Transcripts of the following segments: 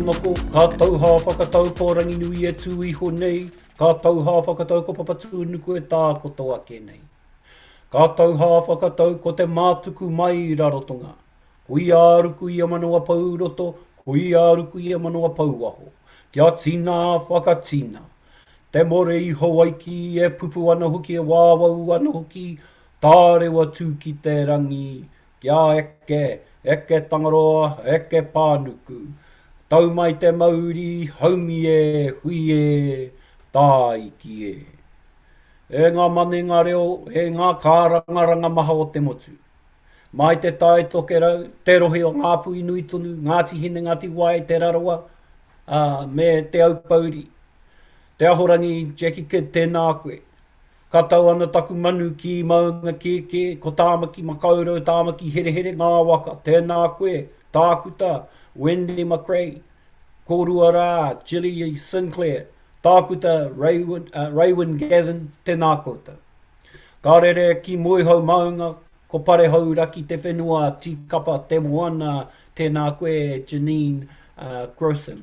noko, ka tau hā whakatau pōrangi nui e tū iho nei, ka tau hā whakatau ko papatū nuku e tā kotoa ke nei. Ka tau hā whakatau ko te mātuku mai I rarotonga. Kui āruku I a manoa pauroto, kui āruku I a manoa pauaho. Kia tina whakatina. Te more I Hawaiki e pupu ana hoki e wāwau ana hoki, tā rewa tū ki te rangi. Kia eke tangaroa, eke pānuku. Tau mai te mauri, haumi e, hui e, tā iki e. E ngā mane ngā reo, e ngā kārangaranga maha o te motu. Mai te tai toke rau, te rohe o ngā pui nui tonu, Ngāti Hine, Ngāti Wai, te rarawa, me te aupauri. Te ahorangi, Jackie Kid, tēnā koe. Ka tau ana taku manu ki maunga keke, ko tāmaki makaurau, tāmaki here here ngā waka, tēnā koe, tākuta, Wendy McRae, Korua Rā, Gilly Sinclair, tākuta, Raywin Gavin, tēnā kouta. Ka rere ki moihau maunga, ko pare hau raki te whenua, tikapa, te moana, tēnā koe, Jenene Crossan.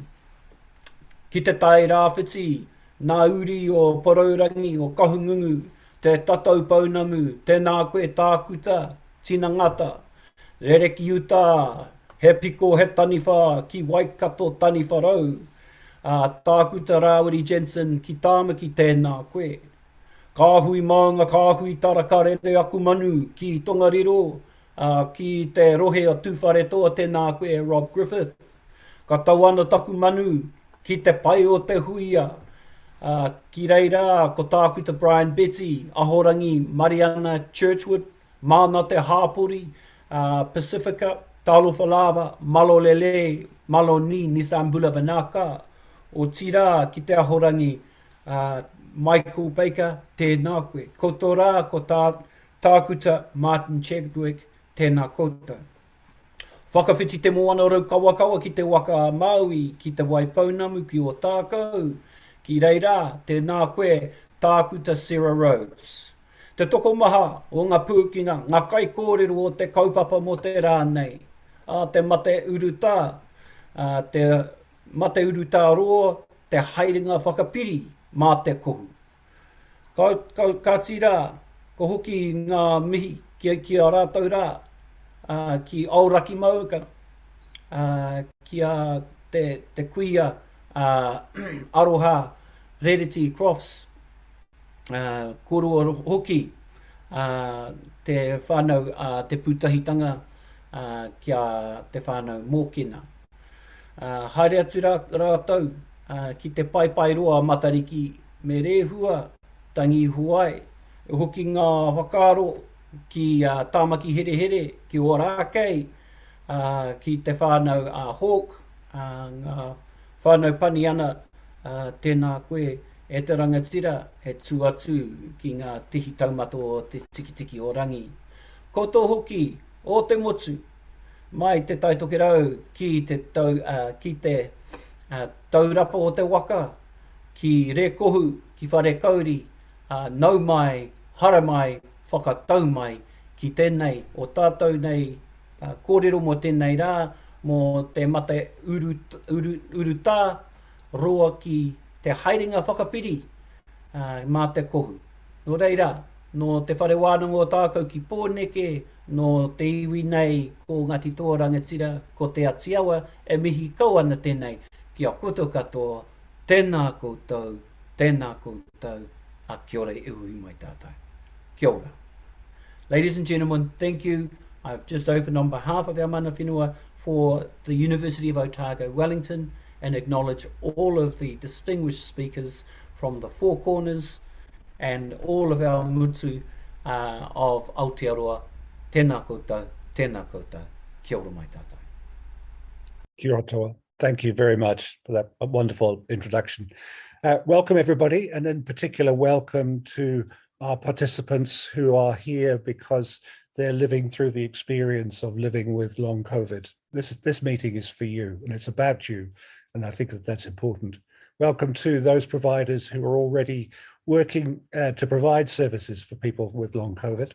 Ki te tai rāwhiti, nā uri o poraurangi, o kahungungu, te tatau paunamu, tēnā koe tākuta, tina ngata, rere ki uta, he piko he taniwha, ki Waikato taniwha rau, tākuta Rawiri Jensen, ki tāmaki tēnā koe. Kāhui maunga, kāhui taraka rere aku manu, ki Tongariro, ki te rohe o tūwhare toa tēnā koe, Rob Griffith. Ka tau ana taku manu, ki te pai o te huia, ki reira, ko tākuta Brian Betty, ahorangi Mariana Churchwood, Mana te Hāpori, Pacifica, Talo Falava, Malo Lele, Malo Ni, Nisambula Vanaka, o tira ki te ahorangi Michael Baker, tēnā koe. Ko tō rā, ko tākuta Martin Chadwick, tēnā kouta. Whakawhiti te moana rau kawakawa ki te waka Maui, ki te Waipounamu, ki o tākau. Ki reira, tēnā koe, tākuta Sarah Rhodes. Te toko maha o ngā pūkinga, ngā kai kōrero o te kaupapa mo te rānei. Te mate uruta, te mate uruta roa, te haerenga whakapiri mā te kohu. Ka tira, ko hoki ngā mihi ki a rātau rā, ki auraki mauka, ki a te kuia aroha Reriti Crofts, korua hoki, te whānau, te pūtahitanga, kia te whānau mōkena. Haere atu rātau, ki te pai roa matariki me rehua, tangi huai, hoki ngā whakaro, ki tāmaki here here, ki o rākei, ki te whānau Hawke, ngā whānau pani ana, tēnā koe, e te rangatira, he tū atu ki ngā tihi taumata o te tikitiki o rangi. Ko tō hoki, o te motu, mai te taitoke rau ki te taurapa o te waka, ki rekohu, ki whare kauri, nau mai, hara mai, whakatau mai, ki tēnei, o tātou nei, kōrero mo tēnei rā, mō te mate uruta, roa ki te haerenga whakapiri mā te kohu. Nō reira, no te whare wānanga o tākau ki pōneke, no te iwi nei ko Ngāti Toa Rangatira, ko te atiawa, e mihi kau ana tēnei, ki a koto katoa, tēnā koutou, a kia ora e hui mai tātou. Kia ora. Ladies and gentlemen, thank you. I've just opened on behalf of our mana whenua for the University of Otago, Wellington, and acknowledge all of the distinguished speakers from the Four Corners and all of our mutu of Aotearoa. Tēnā koutou, kia ora mai tātou. Kia ora toa. Thank you very much for that wonderful introduction. Welcome everybody, and in particular welcome to our participants who are here because they're living through the experience of living with long COVID. This meeting is for you, and it's about you. And I think that that's important. Welcome to those providers who are already working to provide services for people with long COVID.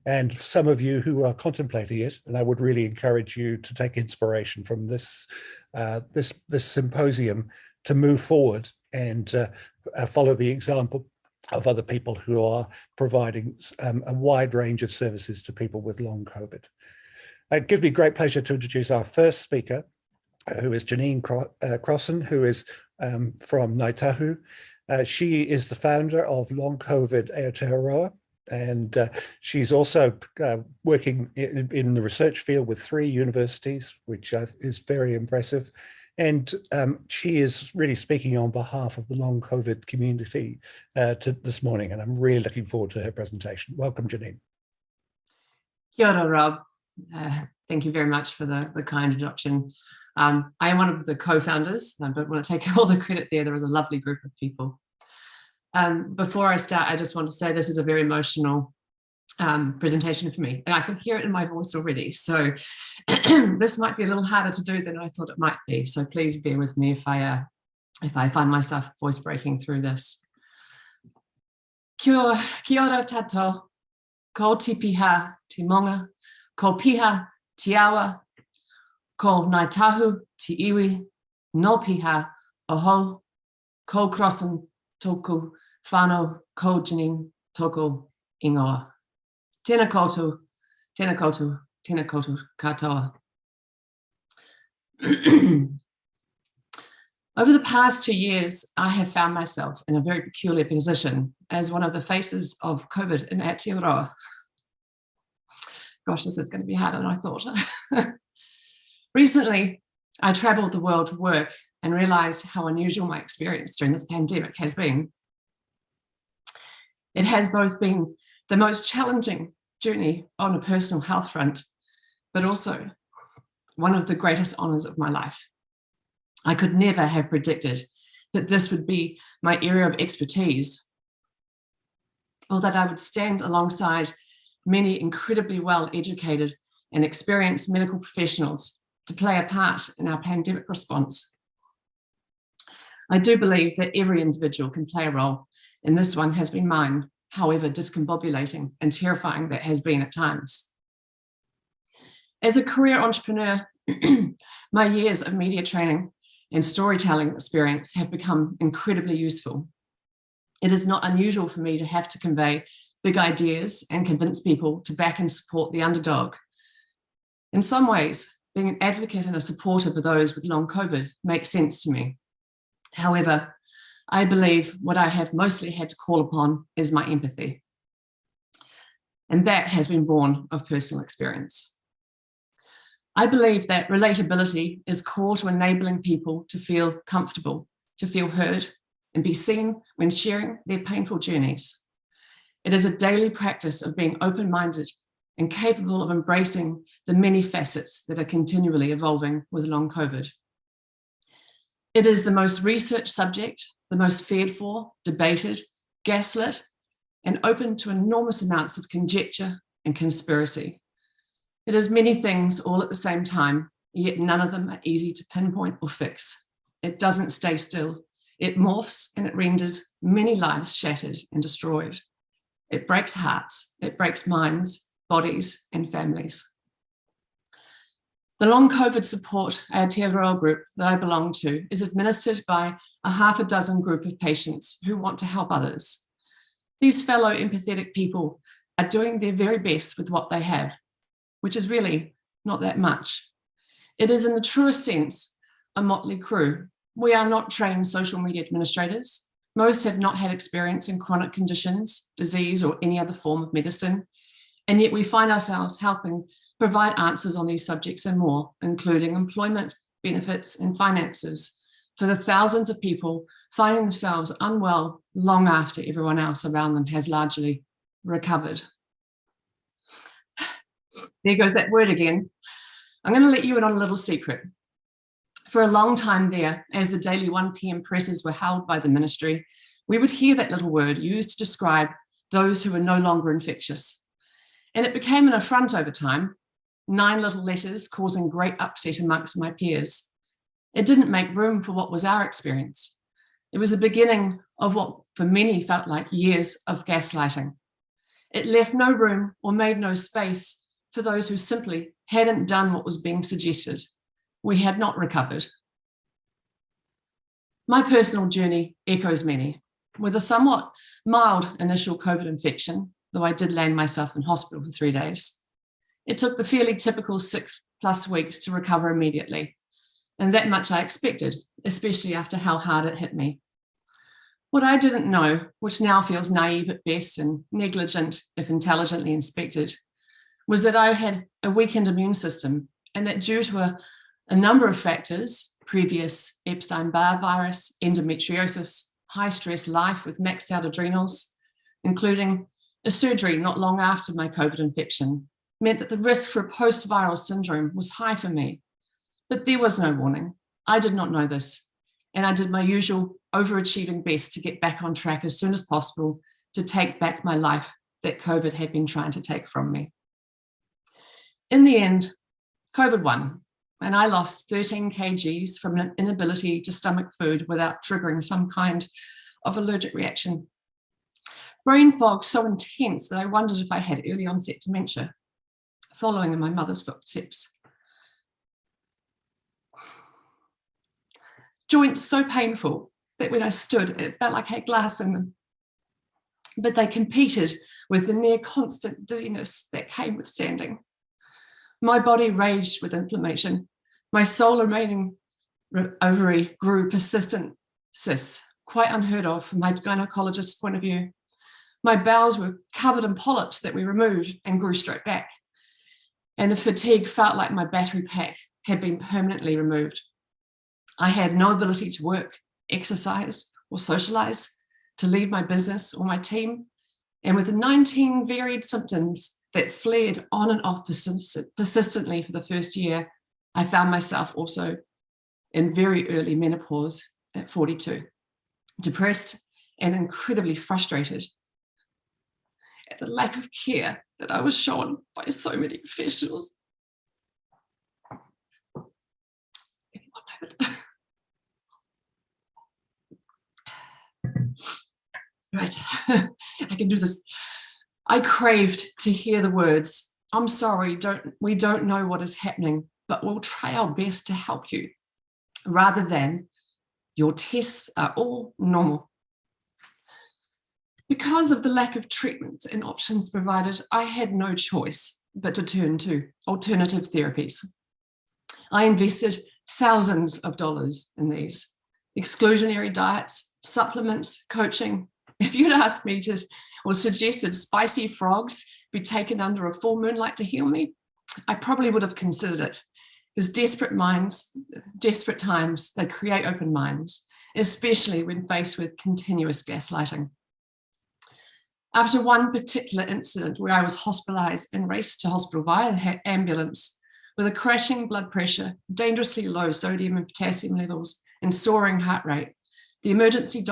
And some of you who are contemplating it, and I would really encourage you to take inspiration from this symposium to move forward and follow the example of other people who are providing a wide range of services to people with long COVID. It gives me great pleasure to introduce our first speaker, who is Jenene Crossan, who is from Ngāi Tahu. She is the founder of Long COVID Aotearoa, and she's also working in the research field with 3 universities, which is very impressive. And she is really speaking on behalf of the long COVID community this morning, and I'm really looking forward to her presentation. Welcome, Jenene. Kia ora, Rob. Thank you very much for the kind introduction. I am one of the co-founders, but when I take all the credit there, there is a lovely group of people. Before I start, I just want to say this is a very emotional presentation for me, and I can hear it in my voice already. So this might be a little harder to do than I thought it might be. So please bear with me if I find myself voice breaking through this. Kia ora tātou, ko te piha, te monga, ko piha, te awa, ko Ngāi Tahu, te iwi, no piha, oho, ko Crossan, toku, whānau, ko Jenene, toku, ingoa. Tēnā koutou, tēnā koutou, tēnā koutou katoa. Over the past 2 years, I have found myself in a very peculiar position as one of the faces of COVID in Aotearoa. Gosh, this is going to be harder than I thought. Recently, I traveled the world for work and realized how unusual my experience during this pandemic has been. It has both been the most challenging journey on a personal health front, but also one of the greatest honors of my life. I could never have predicted that this would be my area of expertise, or that I would stand alongside many incredibly well-educated and experienced medical professionals to play a part in our pandemic response. I do believe that every individual can play a role, and this one has been mine, however discombobulating and terrifying that has been at times. As a career entrepreneur, my years of media training and storytelling experience have become incredibly useful. It is not unusual for me to have to convey big ideas and convince people to back and support the underdog. In some ways, being an advocate and a supporter for those with long COVID makes sense to me. However, I believe what I have mostly had to call upon is my empathy. And that has been born of personal experience. I believe that relatability is core to enabling people to feel comfortable, to feel heard, and be seen when sharing their painful journeys. It is a daily practice of being open-minded and capable of embracing the many facets that are continually evolving with long COVID. It is the most researched subject, the most feared for, debated, gaslit, and open to enormous amounts of conjecture and conspiracy. It is many things all at the same time, yet none of them are easy to pinpoint or fix. It doesn't stay still. It morphs and it renders many lives shattered and destroyed. It breaks hearts, it breaks minds, bodies, and families. The Long COVID Support Aotearoa group that I belong to is administered by a half a dozen group of patients who want to help others. These fellow empathetic people are doing their very best with what they have, which is really not that much. It is in the truest sense a motley crew. We are not trained social media administrators. Most have not had experience in chronic conditions, disease, or any other form of medicine. And yet we find ourselves helping provide answers on these subjects and more, including employment, benefits, and finances for the thousands of people finding themselves unwell long after everyone else around them has largely recovered. There goes that word again. I'm going to let you in on a little secret. For a long time there, as the daily 1 p.m. presses were held by the ministry, we would hear that little word used to describe those who were no longer infectious. And it became an affront over time, 9 little letters causing great upset amongst my peers. It didn't make room for what was our experience. It was the beginning of what for many felt like years of gaslighting. It left no room or made no space for those who simply hadn't done what was being suggested. We had not recovered. My personal journey echoes many. With a somewhat mild initial COVID infection, though I did land myself in hospital for 3 days, it took the fairly typical 6+ weeks to recover immediately. And that much I expected, especially after how hard it hit me. What I didn't know, which now feels naive at best and negligent if intelligently inspected, was that I had a weakened immune system, and that due to a number of factors, previous Epstein-Barr virus, endometriosis, high-stress life with maxed out adrenals, including a surgery not long after my COVID infection, meant that the risk for a post-viral syndrome was high for me. But there was no warning. I did not know this, and I did my usual overachieving best to get back on track as soon as possible to take back my life that COVID had been trying to take from me. In the end, COVID won, and I lost 13 kgs from an inability to stomach food without triggering some kind of allergic reaction. Brain fog so intense that I wondered if I had early onset dementia, following in my mother's footsteps. Joints so painful that when I stood, it felt like I had glass in them. But they competed with the near constant dizziness that came with standing. My body raged with inflammation. My sole remaining ovary grew persistent cysts, quite unheard of from my gynecologist's point of view. My bowels were covered in polyps that we removed and grew straight back. And the fatigue felt like my battery pack had been permanently removed. I had no ability to work, exercise, or socialize, to lead my business or my team. And with 19 varied symptoms that flared on and off persistently for the first year, I found myself also in very early menopause at 42, depressed and incredibly frustrated at the lack of care that I was shown by so many professionals. Right, I can do this. I craved to hear the words, "I'm sorry, we don't know what is happening, but we'll try our best to help you," rather than, "Your tests are all normal." Because of the lack of treatments and options provided, I had no choice but to turn to alternative therapies. I invested thousands of dollars in these exclusionary diets, supplements, coaching. If you'd asked me to, or suggested spicy frogs be taken under a full moonlight to heal me, I probably would have considered it, because desperate times, they create open minds, especially when faced with continuous gaslighting. After one particular incident where I was hospitalized and raced to hospital via ambulance with a crashing blood pressure, dangerously low sodium and potassium levels, and soaring heart rate, the emergency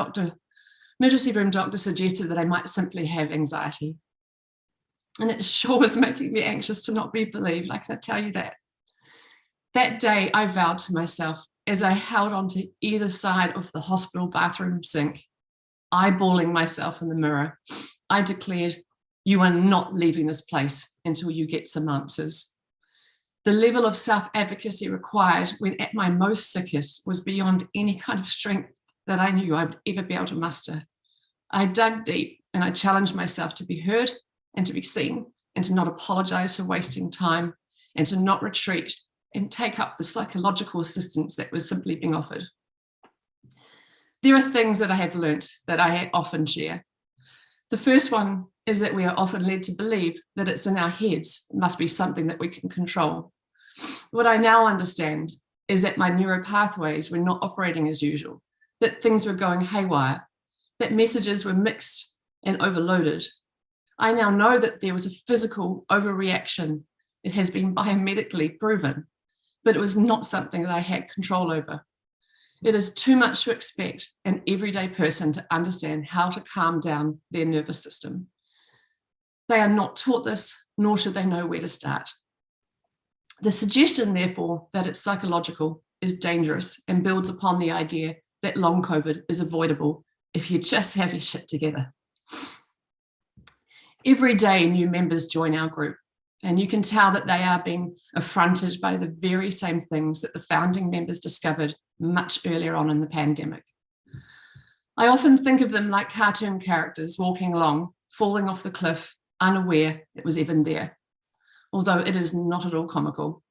room doctor suggested that I might simply have anxiety. And it sure was making me anxious to not be believed, I can tell you that. That day, I vowed to myself as I held onto either side of the hospital bathroom sink, eyeballing myself in the mirror, I declared, "You are not leaving this place until you get some answers." The level of self-advocacy required when at my most sickest was beyond any kind of strength that I knew I would ever be able to muster. I dug deep and I challenged myself to be heard and to be seen, and to not apologize for wasting time, and to not retreat and take up the psychological assistance that was simply being offered. There are things that I have learnt that I often share. The first one is that we are often led to believe that it's in our heads, it must be something that we can control. What I now understand is that my neural pathways were not operating as usual, that things were going haywire, that messages were mixed and overloaded. I now know that there was a physical overreaction. It has been biomedically proven, but it was not something that I had control over. It is too much to expect an everyday person to understand how to calm down their nervous system. They are not taught this, nor should they know where to start. The suggestion, therefore, that it's psychological is dangerous and builds upon the idea that long COVID is avoidable if you just have your shit together. Every day, new members join our group, and you can tell that they are being affronted by the very same things that the founding members discovered much earlier on in the pandemic. I often think of them like cartoon characters walking along, falling off the cliff, unaware it was even there, although it is not at all comical.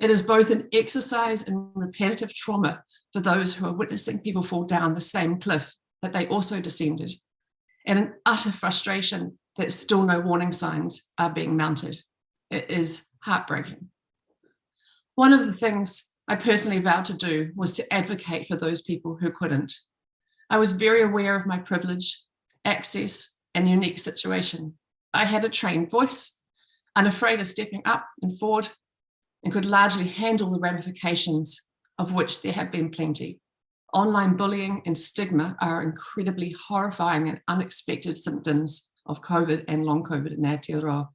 It is both an exercise in repetitive trauma for those who are witnessing people fall down the same cliff that they also descended, and an utter frustration that still no warning signs are being mounted. It is heartbreaking. One of the things I personally vowed to do was to advocate for those people who couldn't. I was very aware of my privilege, access, and unique situation. I had a trained voice, unafraid of stepping up and forward, and could largely handle the ramifications, of which there have been plenty. Online bullying and stigma are incredibly horrifying and unexpected symptoms of COVID and long COVID in Aotearoa.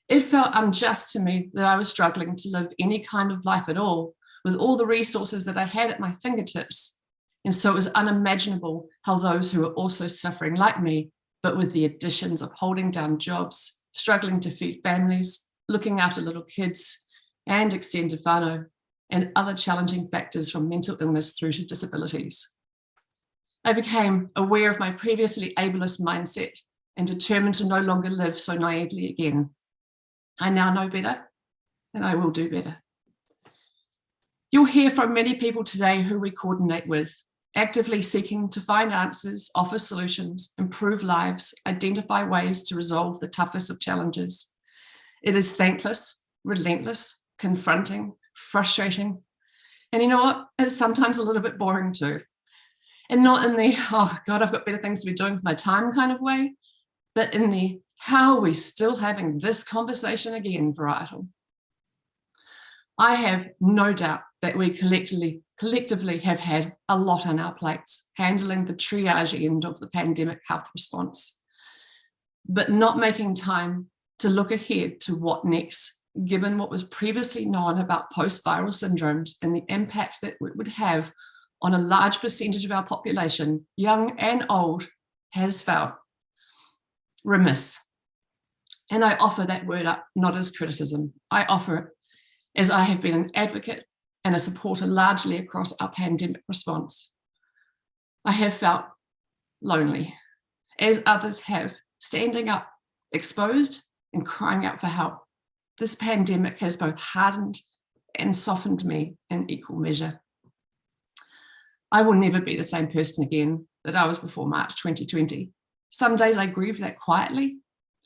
It felt unjust to me that I was struggling to live any kind of life at all with all the resources that I had at my fingertips. And so it was unimaginable how those who were also suffering like me, but with the additions of holding down jobs, struggling to feed families, looking after little kids and extended whānau, and other challenging factors from mental illness through to disabilities. I became aware of my previously ableist mindset and determined to no longer live so naively again. I now know better, and I will do better. You'll hear from many people today who we coordinate with, actively seeking to find answers, offer solutions, improve lives, identify ways to resolve the toughest of challenges. It is thankless, relentless, confronting, frustrating, and you know what? It's sometimes a little bit boring too. And not in the, oh God, I've got better things to be doing with my time kind of way, but in the, how are we still having this conversation again varietal? I have no doubt that we collectively have had a lot on our plates, handling the triage end of the pandemic health response, but not making time to look ahead to what next, given what was previously known about post-viral syndromes and the impact that it would have on a large percentage of our population, young and old, has felt remiss. And I offer that word up not as criticism. I offer it as I have been an advocate and a supporter largely across our pandemic response. I have felt lonely, as others have, standing up, exposed and crying out for help. This pandemic has both hardened and softened me in equal measure. I will never be the same person again that I was before March 2020. Some days I grieve that quietly,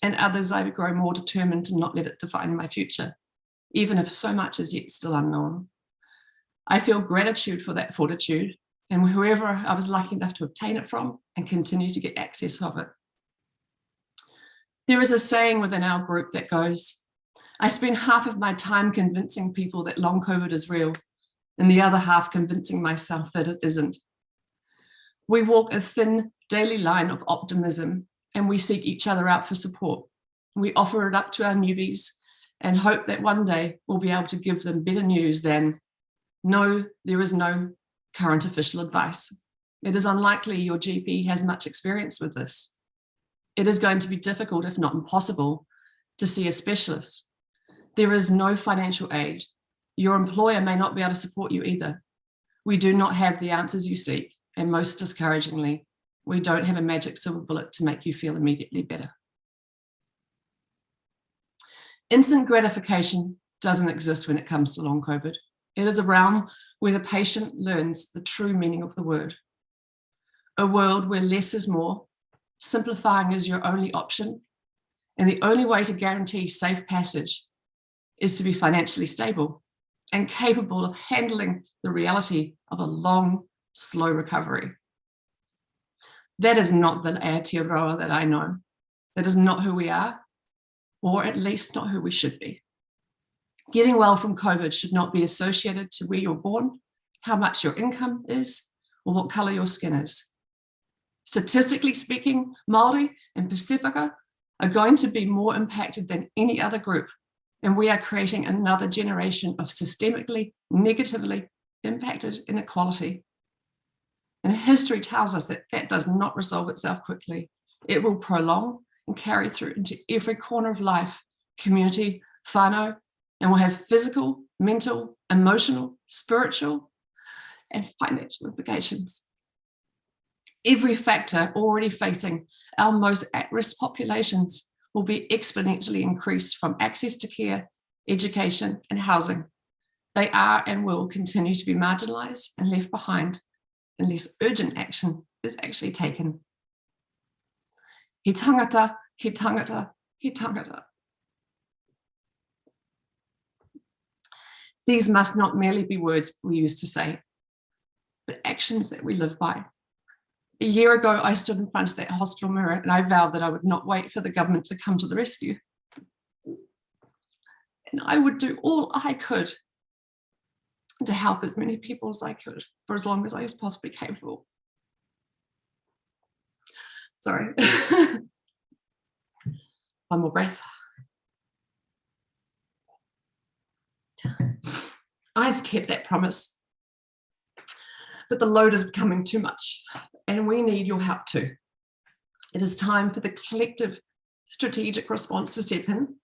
and others I grow more determined to not let it define my future, even if so much is yet still unknown. I feel gratitude for that fortitude and whoever I was lucky enough to obtain it from and continue to get access of it. There is a saying within our group that goes, I spend half of my time convincing people that long COVID is real and the other half convincing myself that it isn't. We walk a thin daily line of optimism and we seek each other out for support. We offer it up to our newbies and hope that one day we'll be able to give them better news than, no, there is no current official advice. It is unlikely your GP has much experience with this. It is going to be difficult, if not impossible, to see a specialist. There is no financial aid. Your employer may not be able to support you either. We do not have the answers you seek, and most discouragingly, we don't have a magic silver bullet to make you feel immediately better. Instant gratification doesn't exist when it comes to long COVID. It is a realm where the patient learns the true meaning of the word. A world where less is more, simplifying is your only option, and the only way to guarantee safe passage is to be financially stable and capable of handling the reality of a long, slow recovery. That is not the Aotearoa that I know. That is not who we are, or at least not who we should be. Getting well from COVID should not be associated to where you're born, how much your income is, or what colour your skin is. Statistically speaking, Māori and Pasifika are going to be more impacted than any other group, and we are creating another generation of systemically, negatively impacted inequality. And history tells us that that does not resolve itself quickly. It will prolong and carry through into every corner of life, community, whānau, and will have physical, mental, emotional, spiritual, and financial implications. Every factor already facing our most at-risk populations will be exponentially increased, from access to care, education, and housing. They are and will continue to be marginalised and left behind unless urgent action is actually taken. He tangata, he tangata, he tangata. These must not merely be words we use to say, but actions that we live by. A year ago, I stood in front of that hospital mirror and I vowed that I would not wait for the government to come to the rescue. And I would do all I could to help as many people as I could for as long as I was possibly capable. Sorry. One more breath. I've kept that promise, but the load is becoming too much and we need your help too. It is time for the collective strategic response to step in,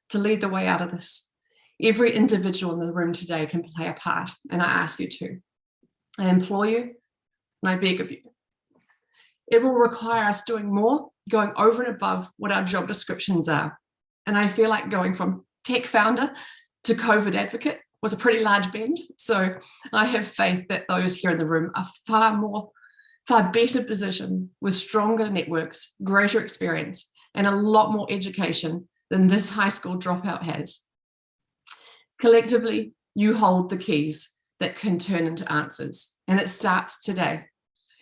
to lead the way out of this. Every individual in the room today can play a part, and I ask you to. I implore you, and I beg of you. It will require us doing more, going over and above what our job descriptions are. And I feel like going from tech founder to COVID advocate was a pretty large bend. So I have faith that those here in the room are far better positioned with stronger networks, greater experience, and a lot more education than this high school dropout has. Collectively, you hold the keys that can turn into answers, and it starts today.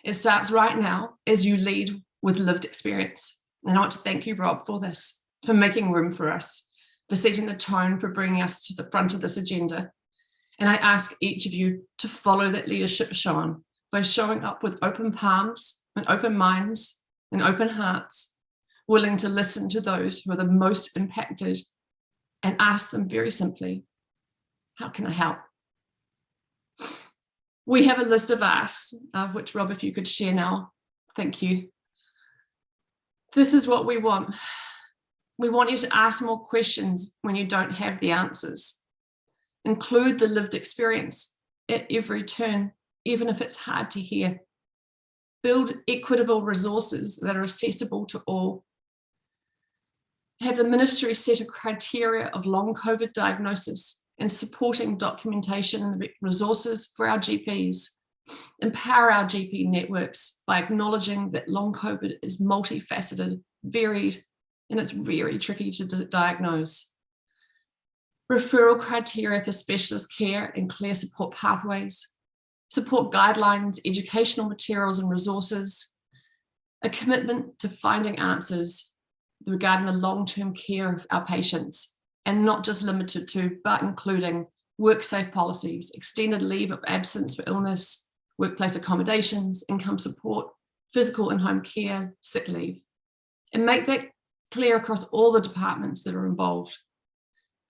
It starts right now as you lead with lived experience. And I want to thank you, Rob, for this, for making room for us, for setting the tone, for bringing us to the front of this agenda. And I ask each of you to follow that leadership shown by showing up with open palms and open minds and open hearts, willing to listen to those who are the most impacted and ask them very simply, how can I help? We have a list of asks, of which, Rob, if you could share now, thank you. This is what we want. We want you to ask more questions when you don't have the answers. Include the lived experience at every turn, even if it's hard to hear. Build equitable resources that are accessible to all. Have the ministry set a criteria of long COVID diagnosis and supporting documentation and resources for our GPs. Empower our GP networks by acknowledging that long COVID is multifaceted, varied, and it's very tricky to diagnose. Referral criteria for specialist care and clear support pathways. Support guidelines, educational materials and resources. A commitment to finding answers regarding the long-term care of our patients, and not just limited to, but including work-safe policies, extended leave of absence for illness, workplace accommodations, income support, physical and home care, sick leave. And make that clear across all the departments that are involved.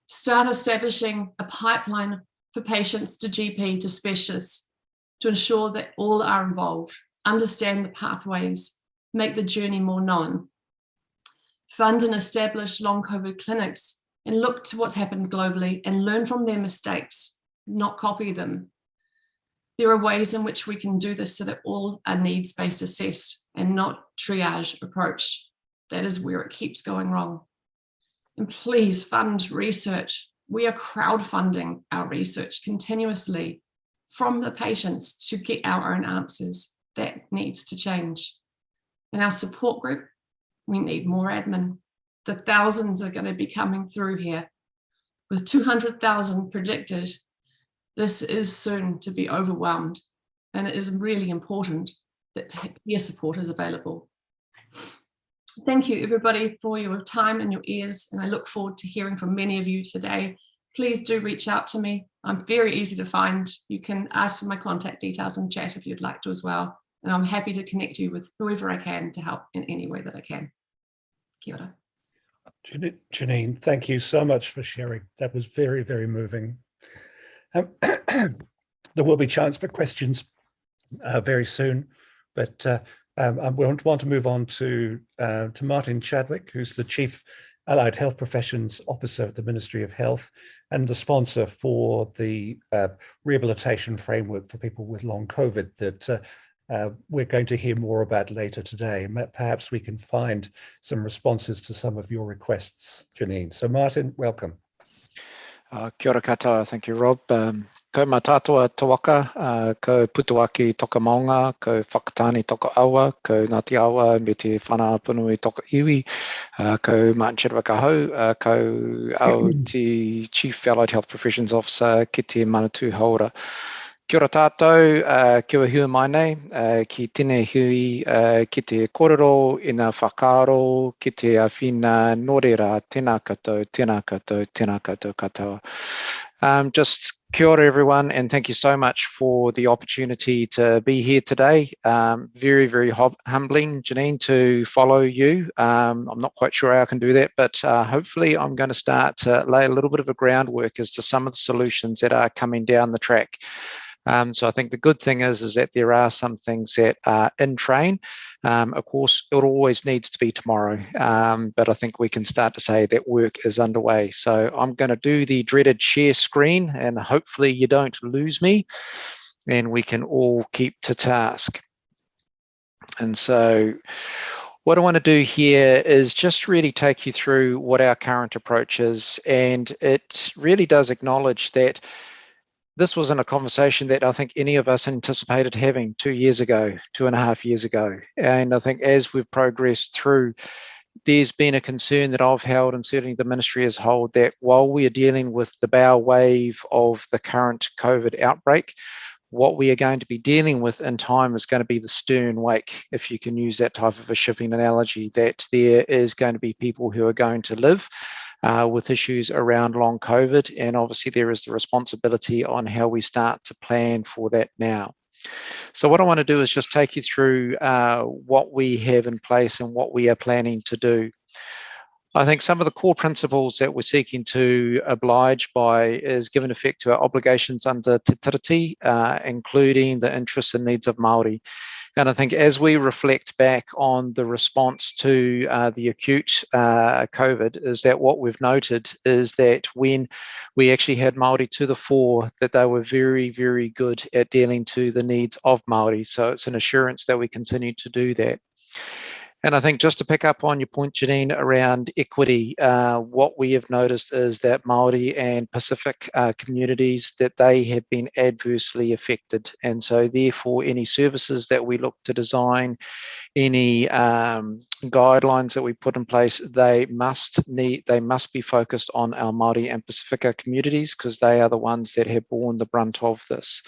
Start establishing a pipeline for patients to GP to specialists to ensure that all are involved, understand the pathways, make the journey more known. Fund and establish long COVID clinics and look to what's happened globally and learn from their mistakes, not copy them. There are ways in which we can do this so that all are needs-based assessed and not triage approached. That is where it keeps going wrong. And please fund research. We are crowdfunding our research continuously from the patients to get our own answers. That needs to change. In our support group, we need more admin. The thousands are going to be coming through here. With 200,000 predicted, this is soon to be overwhelmed, and it is really important that peer support is available. Thank you, everybody, for your time and your ears, and I look forward to hearing from many of you today. Please do reach out to me. I'm very easy to find. You can ask for my contact details and chat if you'd like to as well, and I'm happy to connect you with whoever I can to help in any way that I can. Kia ora. Jenene, thank you so much for sharing. That was very, very moving. There will be chance for questions very soon, but I want to move on to Martin Chadwick, who's the Chief Allied Health Professions Officer at the Ministry of Health and the sponsor for the rehabilitation framework for people with long COVID that we're going to hear more about later today. Perhaps we can find some responses to some of your requests, Jenene. So Martin, welcome. Kia ora katoa, thank you, Rob. Ko mātātua tawaka, ko putuaki toka maunga, ko whakatani toka awa, ko Ngāti Awa me te whanapunui toka iwi, ko Martin Chadwick ahau, ko au te Chief Allied Health Professions Officer ki te Manatū Haora. Kia ora tātou, kia hua mai nei, ki tēnei hui, ki te kōrero, ina whakaaro, ki te whina nōrera, tēnā koutou, tēnā koutou, tēnā koutou katoa. Just kia ora everyone, and thank you so much for the opportunity to be here today. Very, very humbling, Jenene, to follow you. I'm not quite sure how I can do that, but hopefully I'm going to start to lay a little bit of a groundwork as to some of the solutions that are coming down the track. So I think the good thing is that there are some things that are in train. Of course, it always needs to be tomorrow, but I think we can start to say that work is underway. So I'm going to do the dreaded share screen, and hopefully you don't lose me, and we can all keep to task. And so what I want to do here is just really take you through what our current approach is, and it really does acknowledge that this wasn't a conversation that I think any of us anticipated having 2 years ago, 2.5 years ago. And I think as we've progressed through, there's been a concern that I've held, and certainly the ministry has held, that while we are dealing with the bow wave of the current COVID outbreak, what we are going to be dealing with in time is going to be the stern wake, if you can use that type of a shipping analogy, that there is going to be people who are going to live with issues around long COVID. And obviously there is the responsibility on how we start to plan for that now. So what I want to do is just take you through what we have in place and what we are planning to do. I think some of the core principles that we're seeking to oblige by is giving effect to our obligations under Te Tiriti, including the interests and needs of Māori. And I think as we reflect back on the response to the acute COVID, is that what we've noted is that when we actually had Māori to the fore, that they were very, very good at dealing to the needs of Māori. So it's an assurance that we continue to do that. And I think just to pick up on your point, Jenene, around equity, what we have noticed is that Māori and Pacific communities, that they have been adversely affected. And so therefore, any services that we look to design, any guidelines that we put in place, they must be focused on our Māori and Pacifica communities, because they are the ones that have borne the brunt of this.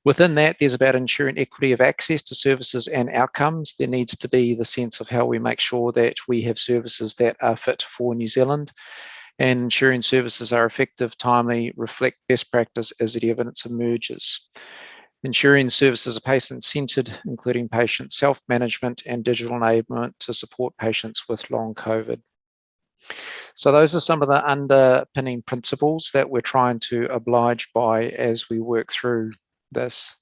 Within that, there's about ensuring equity of access to services and outcomes. There needs to be the sense of how we make sure that we have services that are fit for New Zealand, and ensuring services are effective, timely, reflect best practice as the evidence emerges. Ensuring services are patient-centred, including patient self-management and digital enablement to support patients with long COVID. So those are some of the underpinning principles that we're trying to oblige by as we work through this.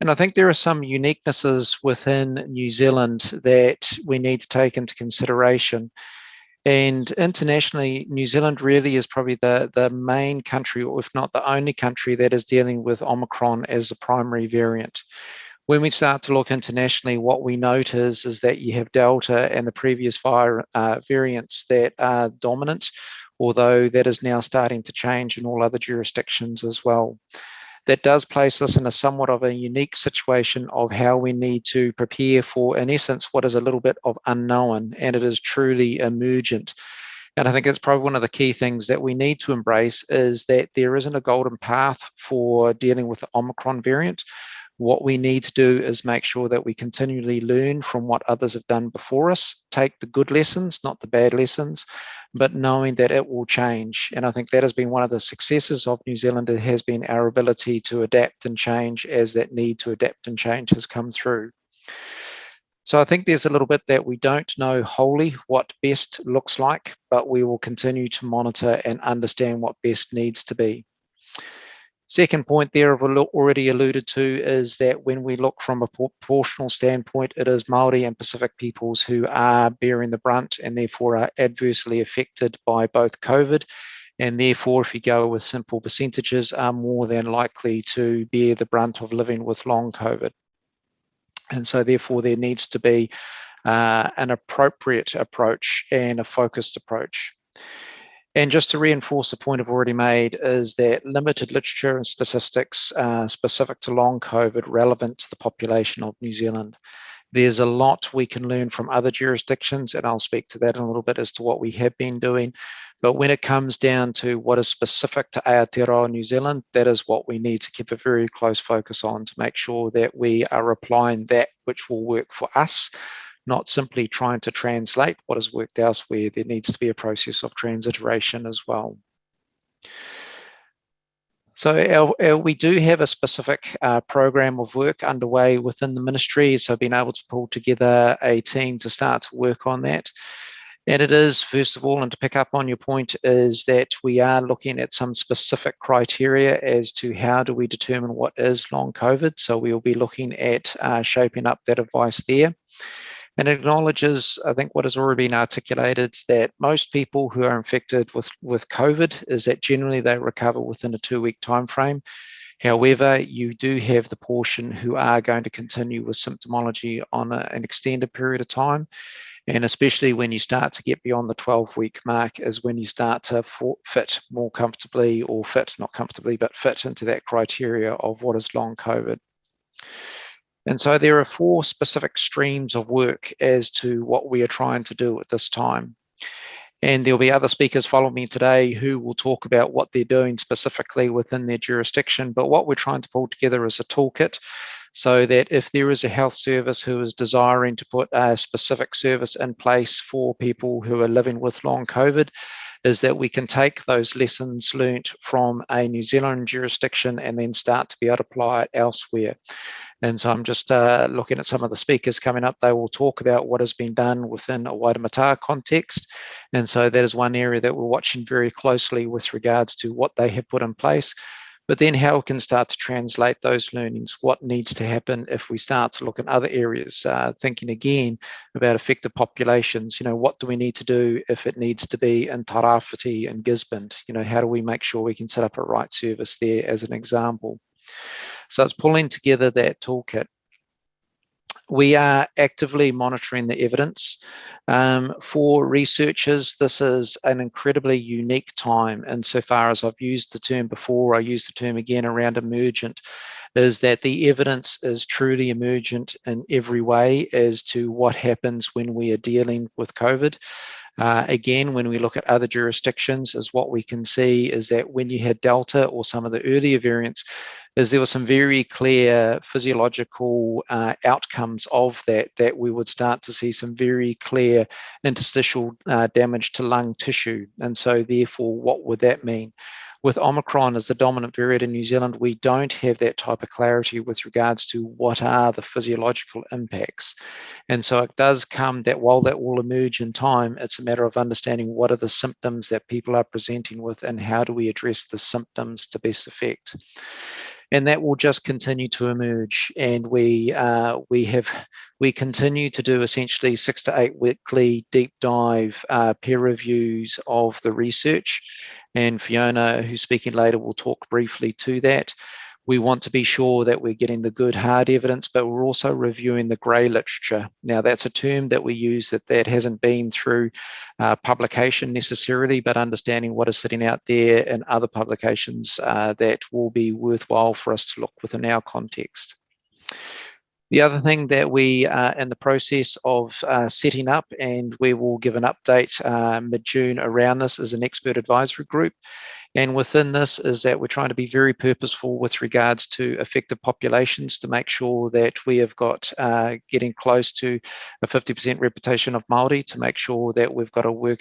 And I think there are some uniquenesses within New Zealand that we need to take into consideration. And internationally, New Zealand really is probably the main country, or if not the only country, that is dealing with Omicron as a primary variant. When we start to look internationally, what we note is that you have Delta and the previous variants that are dominant, although that is now starting to change in all other jurisdictions as well. That does place us in a somewhat of a unique situation of how we need to prepare for, in essence, what is a little bit of unknown, and it is truly emergent. And I think it's probably one of the key things that we need to embrace, is that there isn't a golden path for dealing with the Omicron variant. What we need to do is make sure that we continually learn from what others have done before us, take the good lessons, not the bad lessons, but knowing that it will change. And I think that has been one of the successes of New Zealand. It has been our ability to adapt and change as that need to adapt and change has come through. So I think there's a little bit that we don't know wholly what best looks like, but we will continue to monitor and understand what best needs to be. Second point there I've already alluded to is that when we look from a proportional standpoint, it is Māori and Pacific peoples who are bearing the brunt and therefore are adversely affected by both COVID, and therefore if you go with simple percentages are more than likely to bear the brunt of living with long COVID. And so therefore there needs to be an appropriate approach and a focused approach. And just to reinforce the point I've already made is that limited literature and statistics specific to long COVID relevant to the population of New Zealand. There's a lot we can learn from other jurisdictions, and I'll speak to that in a little bit as to what we have been doing. But when it comes down to what is specific to Aotearoa New Zealand, that is what we need to keep a very close focus on to make sure that we are applying that which will work for us, not simply trying to translate what has worked elsewhere. There needs to be a process of transliteration as well. So we do have a specific program of work underway within the ministry, so being able to pull together a team to start to work on that. And it is, first of all, and to pick up on your point, is that we are looking at some specific criteria as to how do we determine what is long COVID. So we'll be looking at shaping up that advice there. And it acknowledges, I think, what has already been articulated, that most people who are infected with COVID is that generally they recover within a 2-week time frame. However, you do have the portion who are going to continue with symptomology on an extended period of time. And especially when you start to get beyond the 12-week mark is when you start to fit more comfortably, or fit, not comfortably, but fit into that criteria of what is long COVID. And so there are 4 specific streams of work as to what we are trying to do at this time. And there'll be other speakers following me today who will talk about what they're doing specifically within their jurisdiction. But what we're trying to pull together is a toolkit so that if there is a health service who is desiring to put a specific service in place for people who are living with long COVID, is that we can take those lessons learnt from a New Zealand jurisdiction and then start to be able to apply it elsewhere. And so I'm just looking at some of the speakers coming up. They will talk about what has been done within a Waitemata context. And so that is one area that we're watching very closely with regards to what they have put in place. But then how we can start to translate those learnings, what needs to happen if we start to look at other areas, thinking again about affected populations. You know, what do we need to do if it needs to be in Tairāwhiti and Gisborne? You know, how do we make sure we can set up a right service there as an example? So it's pulling together that toolkit. We are actively monitoring the evidence. For researchers, this is an incredibly unique time insofar as I've used the term before, I use the term again around emergent, is that the evidence is truly emergent in every way as to what happens when we are dealing with COVID. Again, when we look at other jurisdictions, is what we can see is that when you had Delta or some of the earlier variants, is there were some very clear physiological outcomes of that we would start to see some very clear interstitial damage to lung tissue. And so therefore, what would that mean? With Omicron as the dominant variant in New Zealand, we don't have that type of clarity with regards to what are the physiological impacts. And so it does come that while that will emerge in time, it's a matter of understanding what are the symptoms that people are presenting with and how do we address the symptoms to best effect. And that will just continue to emerge. And we continue to do essentially 6 to 8 weekly deep dive peer reviews of the research. And Fiona, who's speaking later, will talk briefly to that. We want to be sure that we're getting the good hard evidence, but we're also reviewing the grey literature. Now, that's a term that we use that hasn't been through publication necessarily, but understanding what is sitting out there in other publications that will be worthwhile for us to look within our context. The other thing that we are in the process of setting up, and we will give an update mid-June around this, is an expert advisory group. And within this is that we're trying to be very purposeful with regards to affected populations to make sure that we have got getting close to a 50% representation of Māori, to make sure that we've got a work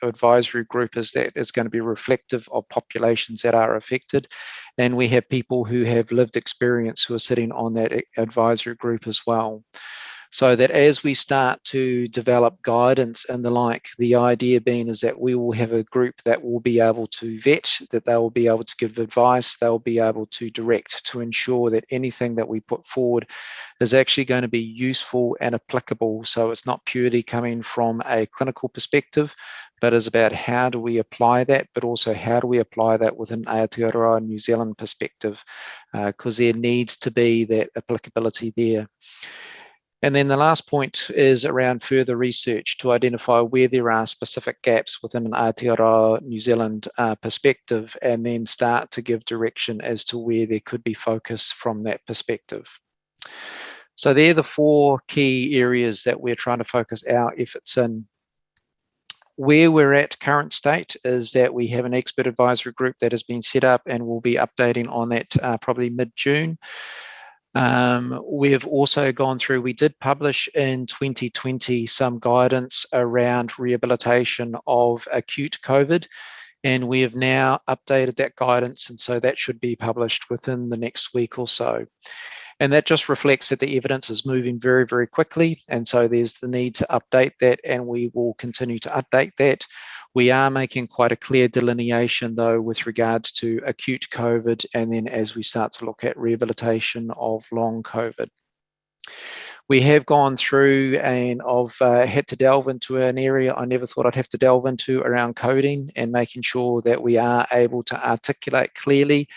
advisory group that is going to be reflective of populations that are affected. And we have people who have lived experience who are sitting on that advisory group as well. so that as we start to develop guidance and the like, the idea being is that we will have a group that will be able to vet, that they will be able to give advice, they'll be able to direct, to ensure that anything that we put forward is actually going to be useful and applicable. So it's not purely coming from a clinical perspective, but is about how do we apply that, but also how do we apply that within Aotearoa New Zealand perspective, because there needs to be that applicability there. And then the last point is around further research to identify where there are specific gaps within an Aotearoa New Zealand perspective, and then start to give direction as to where there could be focus from that perspective. So they're the 4 key areas that we're trying to focus our efforts in. Where we're at current state is that we have an expert advisory group that has been set up, and we'll be updating on that probably mid-June. We've also gone through, we did publish in 2020 some guidance around rehabilitation of acute COVID, and we have now updated that guidance, and so that should be published within the next week or so. And that just reflects that the evidence is moving very, very quickly. And so there's the need to update that, and we will continue to update that. We are making quite a clear delineation, though, with regards to acute COVID, and then as we start to look at rehabilitation of long COVID. We have gone through, and I've had to delve into an area I never thought I'd have to delve into around coding, and making sure that we are able to articulate clearly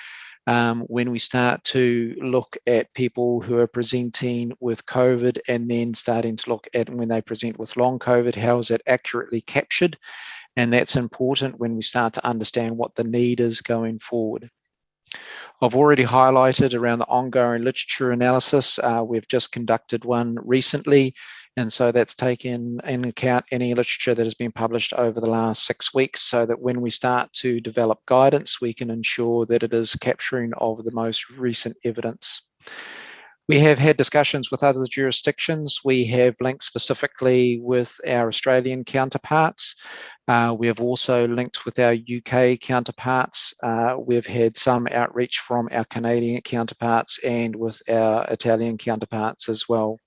when we start to look at people who are presenting with COVID, and then starting to look at when they present with long COVID, how is it accurately captured? And that's important when we start to understand what the need is going forward. I've already highlighted around the ongoing literature analysis. We've just conducted one recently, and so that's taken in account any literature that has been published over the last 6 weeks, so that when we start to develop guidance, we can ensure that it is capturing of the most recent evidence. We have had discussions with other jurisdictions. We have linked specifically with our Australian counterparts. We have also linked with our UK counterparts. We've had some outreach from our Canadian counterparts and with our Italian counterparts as well.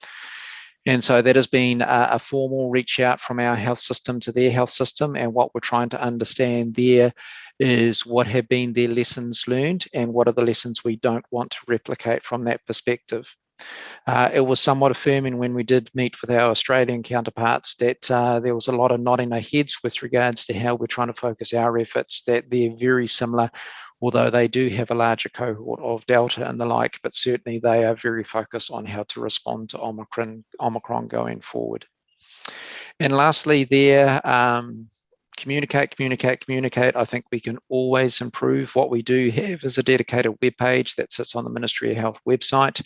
And so that has been a formal reach out from our health system to their health system. And what we're trying to understand there is what have been their lessons learned, and what are the lessons we don't want to replicate from that perspective. It was somewhat affirming when we did meet with our Australian counterparts that there was a lot of nodding our heads with regards to how we're trying to focus our efforts, that they're very similar, although they do have a larger cohort of Delta and the like, but certainly they are very focused on how to respond to Omicron going forward. And lastly there, communicate. I think we can always improve. What we do have is a dedicated webpage that sits on the Ministry of Health website.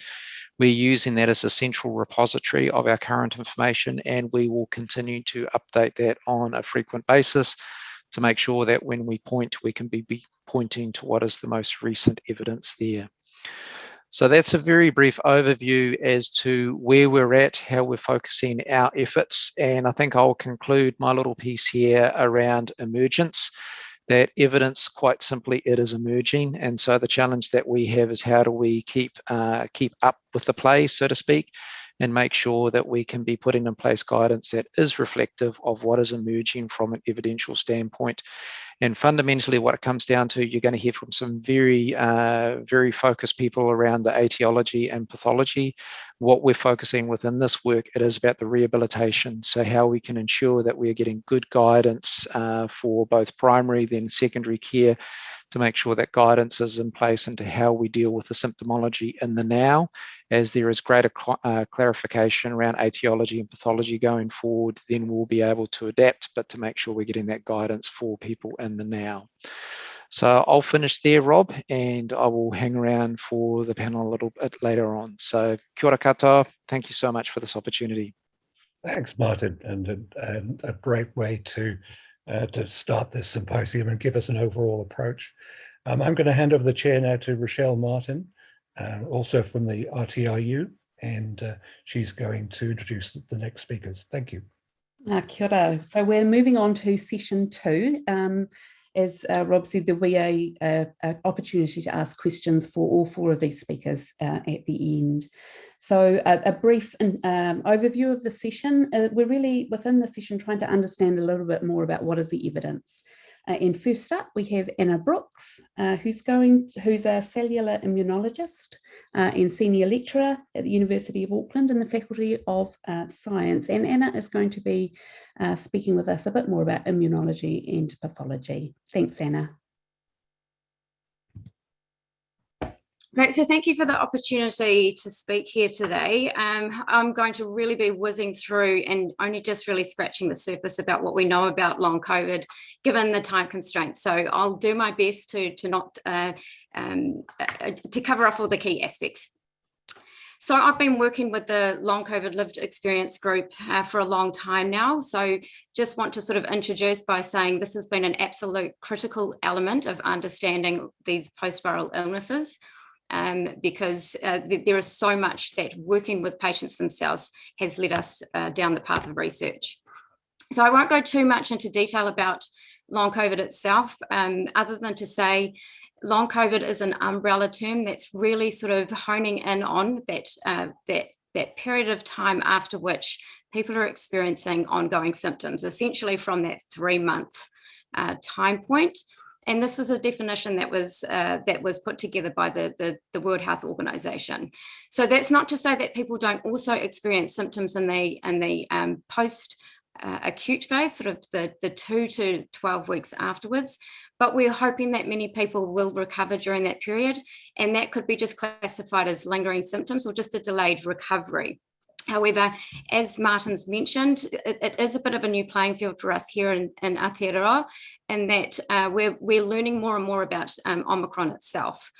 We're using that as a central repository of our current information, and we will continue to update that on a frequent basis to make sure that when we point, we can be pointing to what is the most recent evidence there. So that's a very brief overview as to where we're at, how we're focusing our efforts. And I think I'll conclude my little piece here around emergence. That evidence, quite simply, it is emerging. And so the challenge that we have is how do we keep up with the play, so to speak, and make sure that we can be putting in place guidance that is reflective of what is emerging from an evidential standpoint. And fundamentally, what it comes down to, you're going to hear from some very, very focused people around the etiology and pathology. What we're focusing within this work, it is about the rehabilitation. So how we can ensure that we're getting good guidance for both primary, then secondary care, to make sure that guidance is in place into how we deal with the symptomology in the now, as there is greater clarification around etiology and pathology going forward, then we'll be able to adapt, but to make sure we're getting that guidance for people in the now. So I'll finish there, Rob, and I will hang around for the panel a little bit later on. So kia ora katoa, thank you so much for this opportunity. Thanks, Martin, and a great way to start this symposium and give us an overall approach. I'm going to hand over the chair now to Rochelle Martin, also from the RTIU, and she's going to introduce the next speakers. Thank you. Kia ora. So we're moving on to session 2, as Rob said, there'll be an opportunity to ask questions for all four of these speakers at the end. So a brief overview of the session. We're really, within the session, trying to understand a little bit more about what is the evidence. And first up, we have Anna Brooks, who's a cellular immunologist and senior lecturer at the University of Auckland in the Faculty of Science. And Anna is going to be speaking with us a bit more about immunology and pathology. Thanks, Anna. Great, so thank you for the opportunity to speak here today. I'm going to really be whizzing through and only just really scratching the surface about what we know about long COVID, given the time constraints. So I'll do my best to cover off all the key aspects. So I've been working with the long COVID lived experience group for a long time now. So just want to sort of introduce by saying this has been an absolute critical element of understanding these post-viral illnesses. Because there is so much that working with patients themselves has led us down the path of research. So I won't go too much into detail about long COVID itself, other than to say long COVID is an umbrella term that's really sort of honing in on that period of time after which people are experiencing ongoing symptoms, essentially from that 3-month time point. And this was a definition that was put together by the World Health Organization. So that's not to say that people don't also experience symptoms in the post-acute phase, sort of the 2 to 12 weeks afterwards. But we're hoping that many people will recover during that period, and that could be just classified as lingering symptoms or just a delayed recovery. However, as Martin's mentioned, it is a bit of a new playing field for us here in Aotearoa, in that we're learning more and more about Omicron itself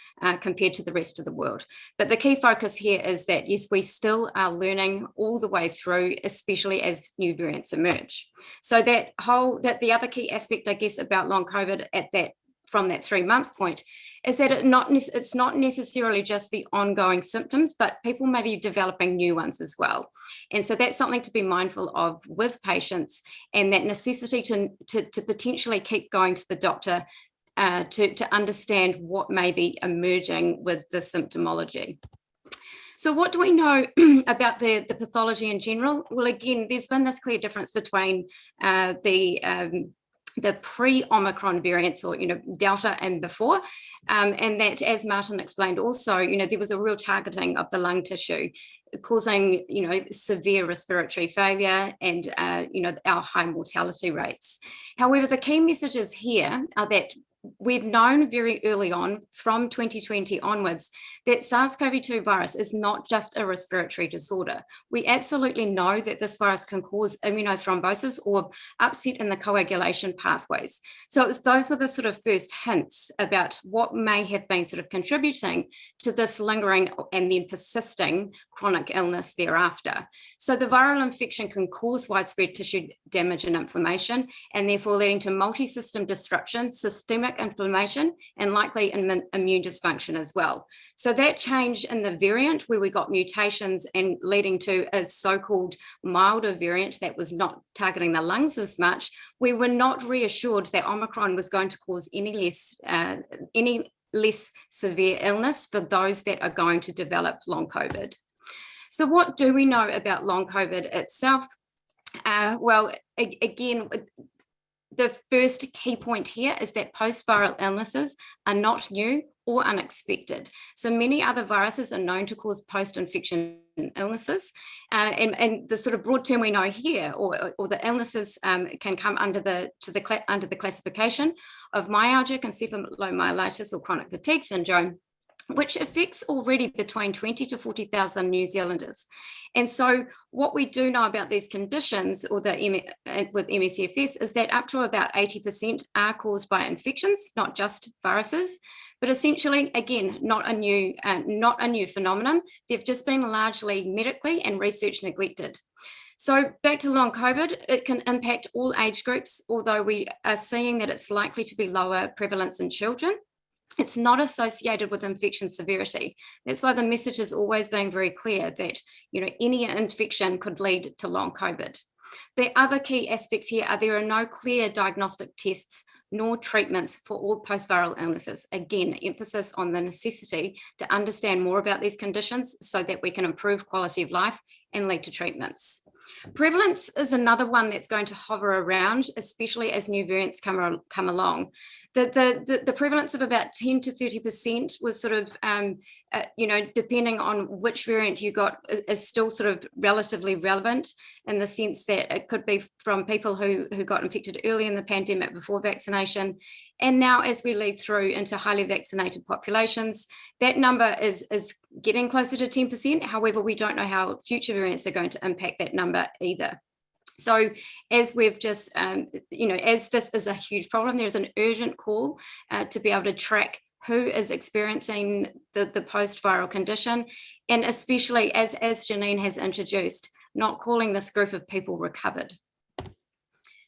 compared to the rest of the world. But the key focus here is that, yes, we still are learning all the way through, especially as new variants emerge. So that the other key aspect, I guess, about long COVID from that 3-month point is that it's not necessarily just the ongoing symptoms, but people may be developing new ones as well. And so that's something to be mindful of with patients, and that necessity to potentially keep going to the doctor to understand what may be emerging with the symptomology. So what do we know about the pathology in general? Well, again, there's been this clear difference between the pre-Omicron variants, or Delta and before, and that, as Martin explained also, there was a real targeting of the lung tissue, causing severe respiratory failure and our high mortality rates. However, the key messages here are that we've known very early on, from 2020 onwards, that SARS-CoV-2 virus is not just a respiratory disorder. We absolutely know that this virus can cause immunothrombosis or upset in the coagulation pathways. So those were the sort of first hints about what may have been sort of contributing to this lingering and then persisting chronic illness thereafter. So the viral infection can cause widespread tissue damage and inflammation, and therefore leading to multi-system disruption, systemic inflammation, and likely immune dysfunction as well. So that change in the variant, where we got mutations and leading to a so-called milder variant that was not targeting the lungs as much, we were not reassured that Omicron was going to cause any less severe illness for those that are going to develop long COVID. So what do we know about long COVID itself? Well, again, the first key point here is that post-viral illnesses are not new or unexpected. So many other viruses are known to cause post-infection illnesses, and the sort of broad term we know here, or the illnesses can come under the classification of myalgic encephalomyelitis or chronic fatigue syndrome, which affects already between 20 to 40,000 New Zealanders. And so what we do know about these conditions, or with MSCFS, is that up to about 80% are caused by infections, not just viruses. But essentially, again, not a new phenomenon. They've just been largely medically and research neglected. So back to long COVID, it can impact all age groups, although we are seeing that it's likely to be lower prevalence in children. It's not associated with infection severity. That's why the message is always being very clear that any infection could lead to long COVID. The other key aspects here are there are no clear diagnostic tests nor treatments for all post-viral illnesses. Again, emphasis on the necessity to understand more about these conditions so that we can improve quality of life and lead to treatments. Prevalence is another one that's going to hover around, especially as new variants come along. The prevalence of about 10 to 30% was sort of, depending on which variant you got, is still sort of relatively relevant, in the sense that it could be from people who got infected early in the pandemic before vaccination. And now as we lead through into highly vaccinated populations, that number is getting closer to 10%. However, we don't know how future variants are going to impact that number either. So as we've just, as this is a huge problem, there's an urgent call to be able to track who is experiencing the post-viral condition, and especially as Jenene has introduced, not calling this group of people recovered.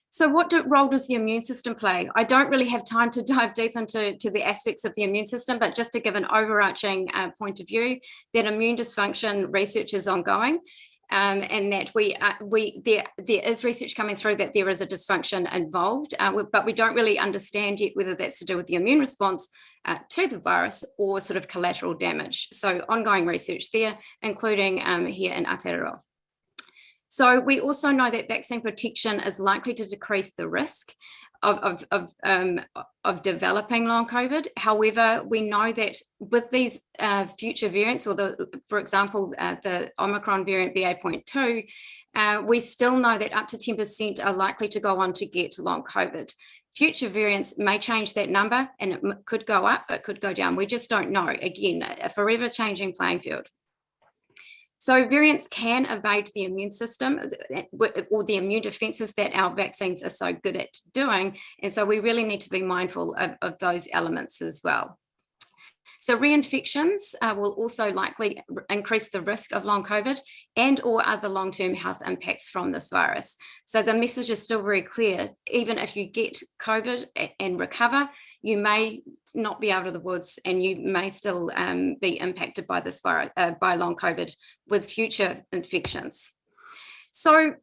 So what role does the immune system play? I don't really have time to dive deep into the aspects of the immune system, but just to give an overarching point of view, that immune dysfunction research is ongoing. And that there is research coming through that there is a dysfunction involved, but we don't really understand yet whether that's to do with the immune response to the virus or sort of collateral damage. So ongoing research there, including here in Aotearoa. So we also know that vaccine protection is likely to decrease the risk of developing long COVID. However, we know that with these future variants, or for example, the Omicron variant BA.2, we still know that up to 10% are likely to go on to get long COVID. Future variants may change that number, and it could go up, it could go down. We just don't know. Again, a forever changing playing field. So variants can evade the immune system or the immune defenses that our vaccines are so good at doing. And so we really need to be mindful of those elements as well. So reinfections will also likely increase the risk of long COVID and or other long-term health impacts from this virus. So the message is still very clear. Even if you get COVID and recover, you may not be out of the woods, and you may still be impacted by this virus, by long COVID with future infections. So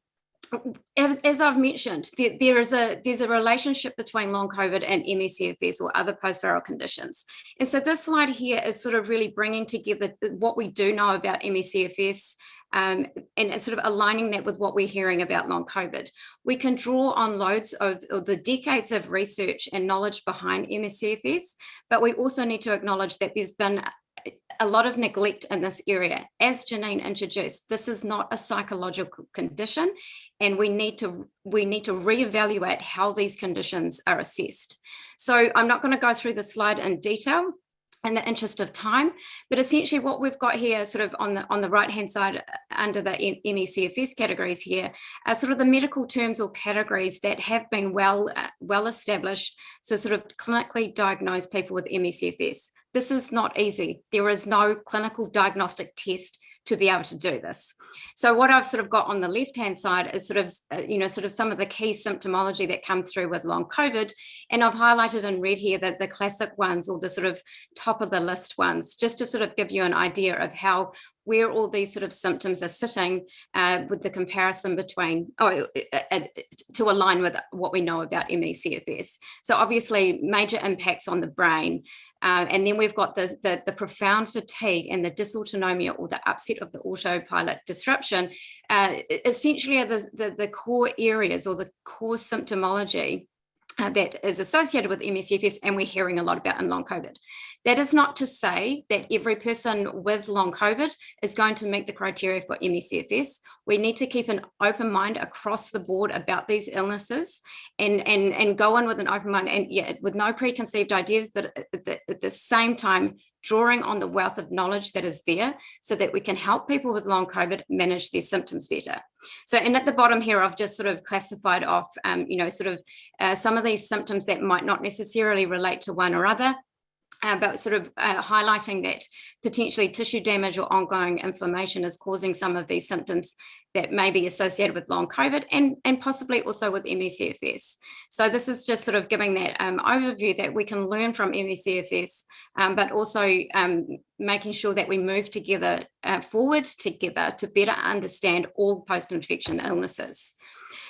as I've mentioned, there's a relationship between long COVID and ME/CFS or other post-viral conditions. And so this slide here is sort of really bringing together what we do know about ME/CFS and sort of aligning that with what we're hearing about long COVID. We can draw on loads of the decades of research and knowledge behind ME/CFS, but we also need to acknowledge that there's been a lot of neglect in this area. As Jenene introduced, this is not a psychological condition, and we need to reevaluate how these conditions are assessed. So I'm not going to go through the slide in detail in the interest of time, but essentially what we've got here sort of on the right hand side under the ME/CFS categories here are sort of the medical terms or categories that have been well established, so sort of clinically diagnosed people with ME/CFS. This is not easy. There is no clinical diagnostic test to be able to do this. So what I've sort of got on the left-hand side is sort of some of the key symptomology that comes through with long COVID. And I've highlighted in red here that the classic ones, or the sort of top of the list ones, just to sort of give you an idea of where all these sort of symptoms are sitting with the comparison between, to align with what we know about ME/CFS. So obviously major impacts on the brain. And then we've got the profound fatigue and the dysautonomia, or the upset of the autopilot disruption, essentially are the core areas or the core symptomology that is associated with ME/CFS, and we're hearing a lot about in long COVID. That is not to say that every person with long COVID is going to meet the criteria for ME/CFS. We need to keep an open mind across the board about these illnesses, and go in with an open mind, and with no preconceived ideas, but at the same time drawing on the wealth of knowledge that is there, so that we can help people with long COVID manage their symptoms better. So, and at the bottom here, I've just sort of classified off, some of these symptoms that might not necessarily relate to one or other, but sort of highlighting that potentially tissue damage or ongoing inflammation is causing some of these symptoms that may be associated with long COVID, and possibly also with ME/CFS. So this is just sort of giving that overview that we can learn from ME/CFS, but also making sure that we move forward together to better understand all post-infection illnesses.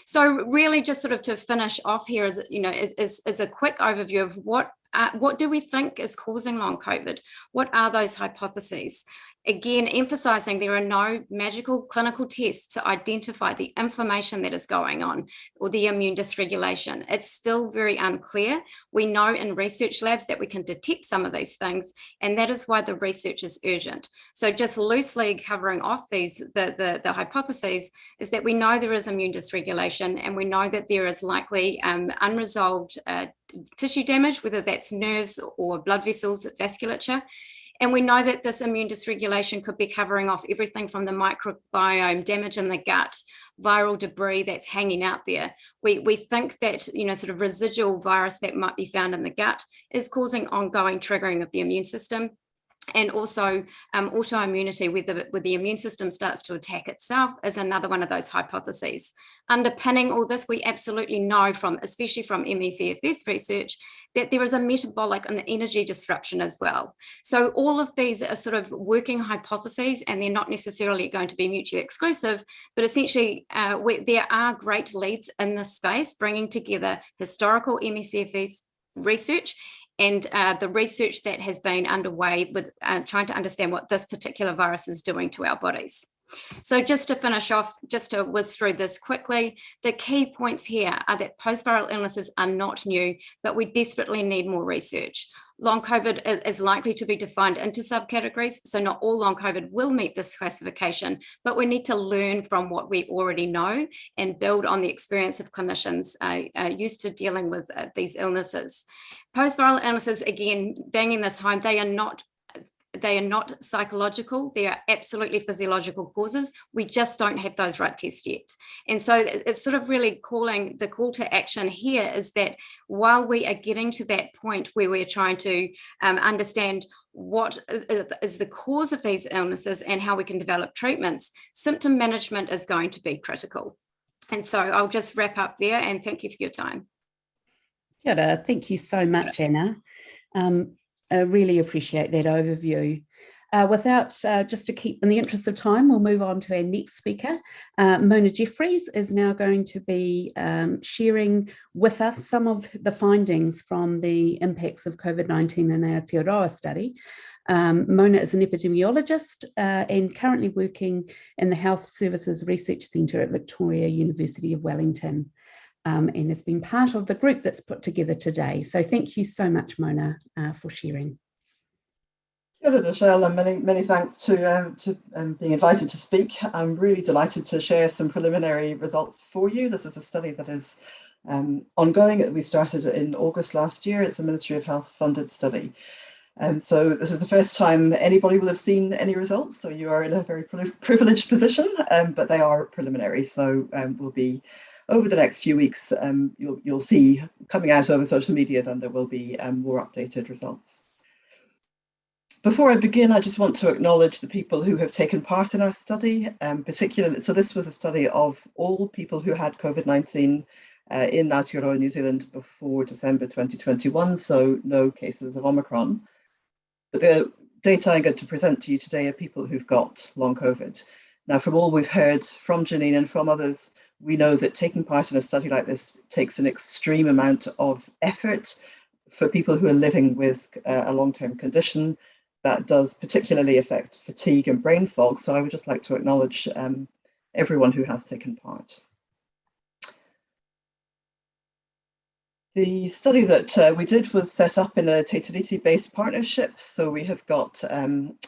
So really just sort of to finish off here is, is a quick overview of what do we think is causing long COVID? What are those hypotheses? Again, emphasizing there are no magical clinical tests to identify the inflammation that is going on or the immune dysregulation. It's still very unclear. We know in research labs that we can detect some of these things, and that is why the research is urgent. So just loosely covering off the hypotheses is that we know there is immune dysregulation, and we know that there is likely unresolved tissue damage, whether that's nerves or blood vessels, vasculature. And we know that this immune dysregulation could be covering off everything from the microbiome, damage in the gut, viral debris that's hanging out there. We think that, sort of residual virus that might be found in the gut is causing ongoing triggering of the immune system. And also autoimmunity, where the immune system starts to attack itself, is another one of those hypotheses. Underpinning all this, we absolutely know especially from MECFS research, that there is a metabolic and energy disruption as well. So all of these are sort of working hypotheses, and they're not necessarily going to be mutually exclusive, but essentially there are great leads in this space, bringing together historical MECFS research and the research that has been underway with trying to understand what this particular virus is doing to our bodies. So just to finish off, just to whiz through this quickly, the key points here are that post-viral illnesses are not new, but we desperately need more research. Long COVID is likely to be defined into subcategories, so not all long COVID will meet this classification, but we need to learn from what we already know and build on the experience of clinicians used to dealing with these illnesses. Post-viral illnesses, again, banging this home, they are not psychological. They are absolutely physiological causes. We just don't have those right tests yet. And so it's sort of really the call to action here is that while we are getting to that point where we're trying to understand what is the cause of these illnesses and how we can develop treatments, symptom management is going to be critical. And so I'll just wrap up there, and thank you for your time. Kia ora. Thank you so much, Anna. I really appreciate that overview. Just to keep, in the interest of time, we'll move on to our next speaker. Mona Jeffries is now going to be sharing with us some of the findings from the impacts of COVID-19 in our Aotearoa study. Mona is an epidemiologist and currently working in the Health Services Research Centre at Victoria University of Wellington. And has been part of the group that's put together today. So thank you so much, Mona, for sharing. Kia ora, Michelle, and many thanks to being invited to speak. I'm really delighted to share some preliminary results for you. This is a study that is ongoing. We started in August last year. It's a Ministry of Health funded study. So this is the first time anybody will have seen any results. So you are in a very privileged position, but they are preliminary. So we'll be over the next few weeks, you'll see coming out over social media, then there will be more updated results. Before I begin, I just want to acknowledge the people who have taken part in our study, particularly, so this was a study of all people who had COVID-19 in Aotearoa, New Zealand before December 2021, so no cases of Omicron. But the data I'm going to present to you today are people who've got long COVID. Now, from all we've heard from Jenene and from others, we know that taking part in a study like this takes an extreme amount of effort for people who are living with a long-term condition. That does particularly affect fatigue and brain fog. So I would just like to acknowledge everyone who has taken part. The study that we did was set up in a Te Tiriti-based partnership. So we have got a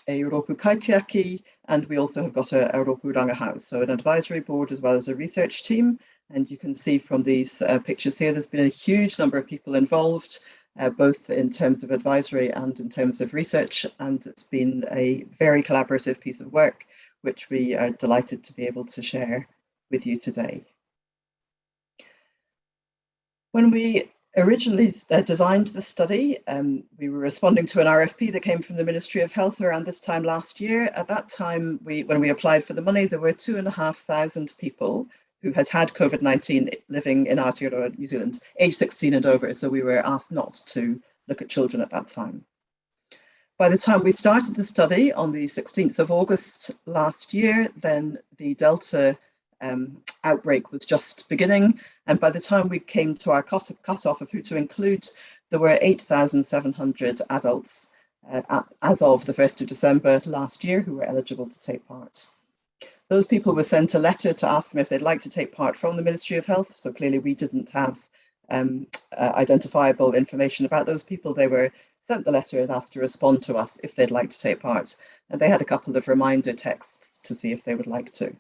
Rōpū Kaitiaki, and we also have got a Rōpū Rangahau, so an advisory board as well as a research team. And you can see from these pictures here, there's been a huge number of people involved, both in terms of advisory and in terms of research. And it's been a very collaborative piece of work, which we are delighted to be able to share with you today. When we originally designed the study, we were responding to an RFP that came from the Ministry of Health around this time last year. At that time, when we applied for the money, there were 2,500 people who had COVID-19 living in Aotearoa, New Zealand, age 16 and over. So we were asked not to look at children at that time. By the time we started the study on the 16th of August last year, then the Delta outbreak was just beginning. And by the time we came to our cut-off of who to include, there were 8,700 adults as of the 1st of December last year who were eligible to take part. Those people were sent a letter to ask them if they'd like to take part from the Ministry of Health. So clearly we didn't have identifiable information about those people. They were sent the letter and asked to respond to us if they'd like to take part. And they had a couple of reminder texts to see if they would like to.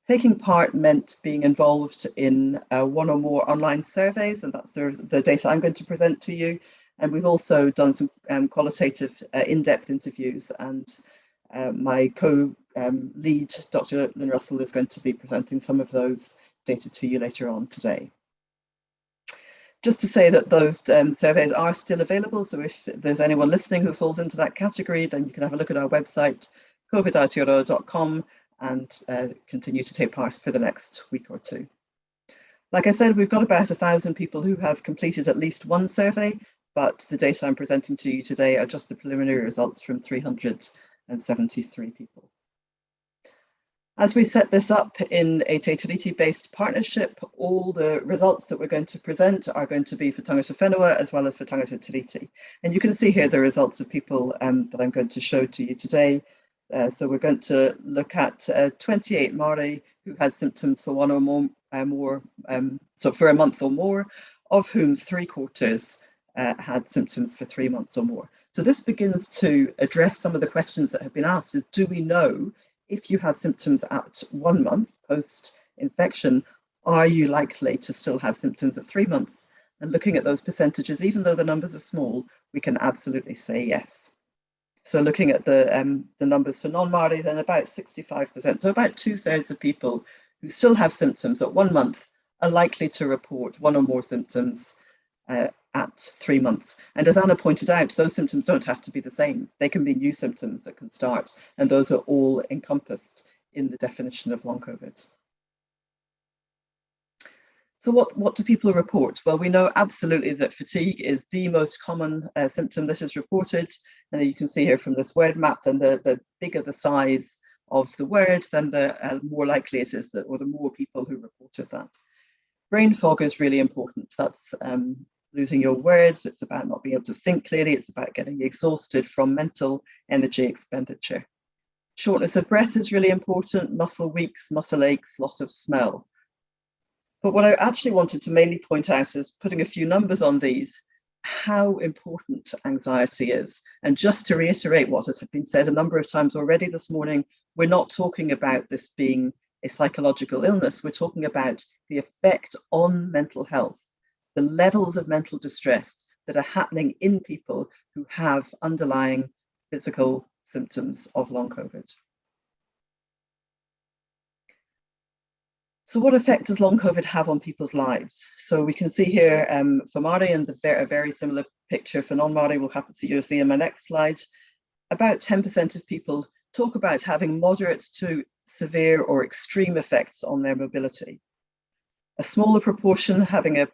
Taking part meant being involved in one or more online surveys, and that's the data I'm going to present to you. And we've also done some qualitative in-depth interviews, and my co-lead, Dr. Lynn Russell, is going to be presenting some of those data to you later on today. Just to say that those surveys are still available, so if there's anyone listening who falls into that category, then you can have a look at our website, covid-aotearoa.com, and continue to take part for the next week or two. Like I said, we've got about 1,000 people who have completed at least one survey, but the data I'm presenting to you today are just the preliminary results from 373 people. As we set this up in a Te Tiriti-based partnership, all the results that we're going to present are going to be for tangata whenua as well as for tangata tiriti. And you can see here the results of people that I'm going to show to you today. So we're going to look at 28 Māori who had symptoms for one or more, so for a month or more, of whom 3/4 had symptoms for 3 months or more. So this begins to address some of the questions that have been asked. Is, do we know if you have symptoms at 1 month post-infection, are you likely to still have symptoms at 3 months? And looking at those percentages, even though the numbers are small, we can absolutely say yes. So looking at the numbers for non-Māori, then about 65%, so about 2/3 of people who still have symptoms at 1 month are likely to report one or more symptoms at 3 months. And as Anna pointed out, those symptoms don't have to be the same. They can be new symptoms that can start, and those are all encompassed in the definition of long COVID. So what do people report? Well, we know absolutely that fatigue is the most common symptom that is reported. And you can see here from this word map, then the bigger the size of the word, then the more likely it is that, or the more people who reported that. Brain fog is really important. That's losing your words. It's about not being able to think clearly. It's about getting exhausted from mental energy expenditure. Shortness of breath is really important. Muscle weaks, muscle aches, loss of smell. But what I actually wanted to mainly point out is, putting a few numbers on these, how important anxiety is. And just to reiterate what has been said a number of times already this morning, we're not talking about this being a psychological illness. We're talking about the effect on mental health, the levels of mental distress that are happening in people who have underlying physical symptoms of long COVID. So what effect does long COVID have on people's lives? So we can see here for Māori, and a very similar picture for non-Māori, you'll see in my next slide, about 10% of people talk about having moderate to severe or extreme effects on their mobility. A smaller proportion having a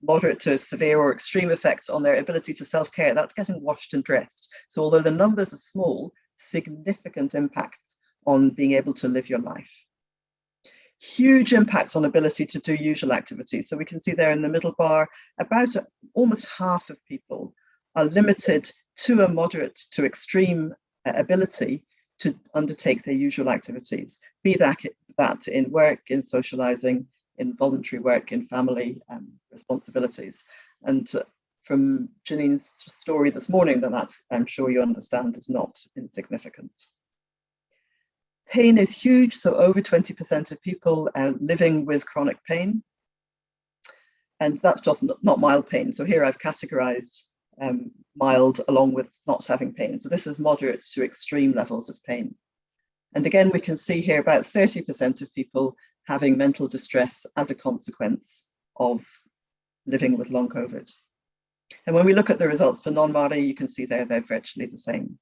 moderate to severe or extreme effects on their ability to self-care. That's getting washed and dressed. So although the numbers are small, significant impacts on being able to live your life. Huge impacts on ability to do usual activities. So we can see there in the middle bar, about almost half of people are limited to a moderate to extreme ability to undertake their usual activities, be that in work, in socializing, in voluntary work, in family responsibilities. And from Jenene's story this morning, that I'm sure you understand is not insignificant. Pain is huge, so over 20% of people are living with chronic pain. And that's just not mild pain. So here I've categorized mild along with not having pain. So this is moderate to extreme levels of pain. And again, we can see here about 30% of people having mental distress as a consequence of living with long COVID. And when we look at the results for non-Māori, you can see there they're virtually the same.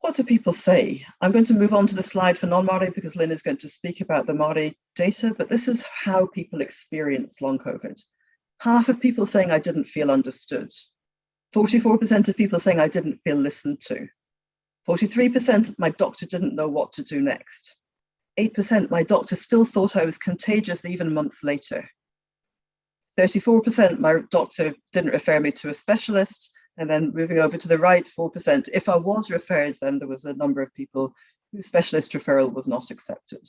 What do people say? I'm going to move on to the slide for non-Māori because Lynn is going to speak about the Māori data, but this is how people experience long COVID. Half of people saying I didn't feel understood. 44% of people saying I didn't feel listened to. 43%, my doctor didn't know what to do next. 8%, my doctor still thought I was contagious even months later. 34%, my doctor didn't refer me to a specialist. And then moving over to the right, 4%, if I was referred, then there was a number of people whose specialist referral was not accepted.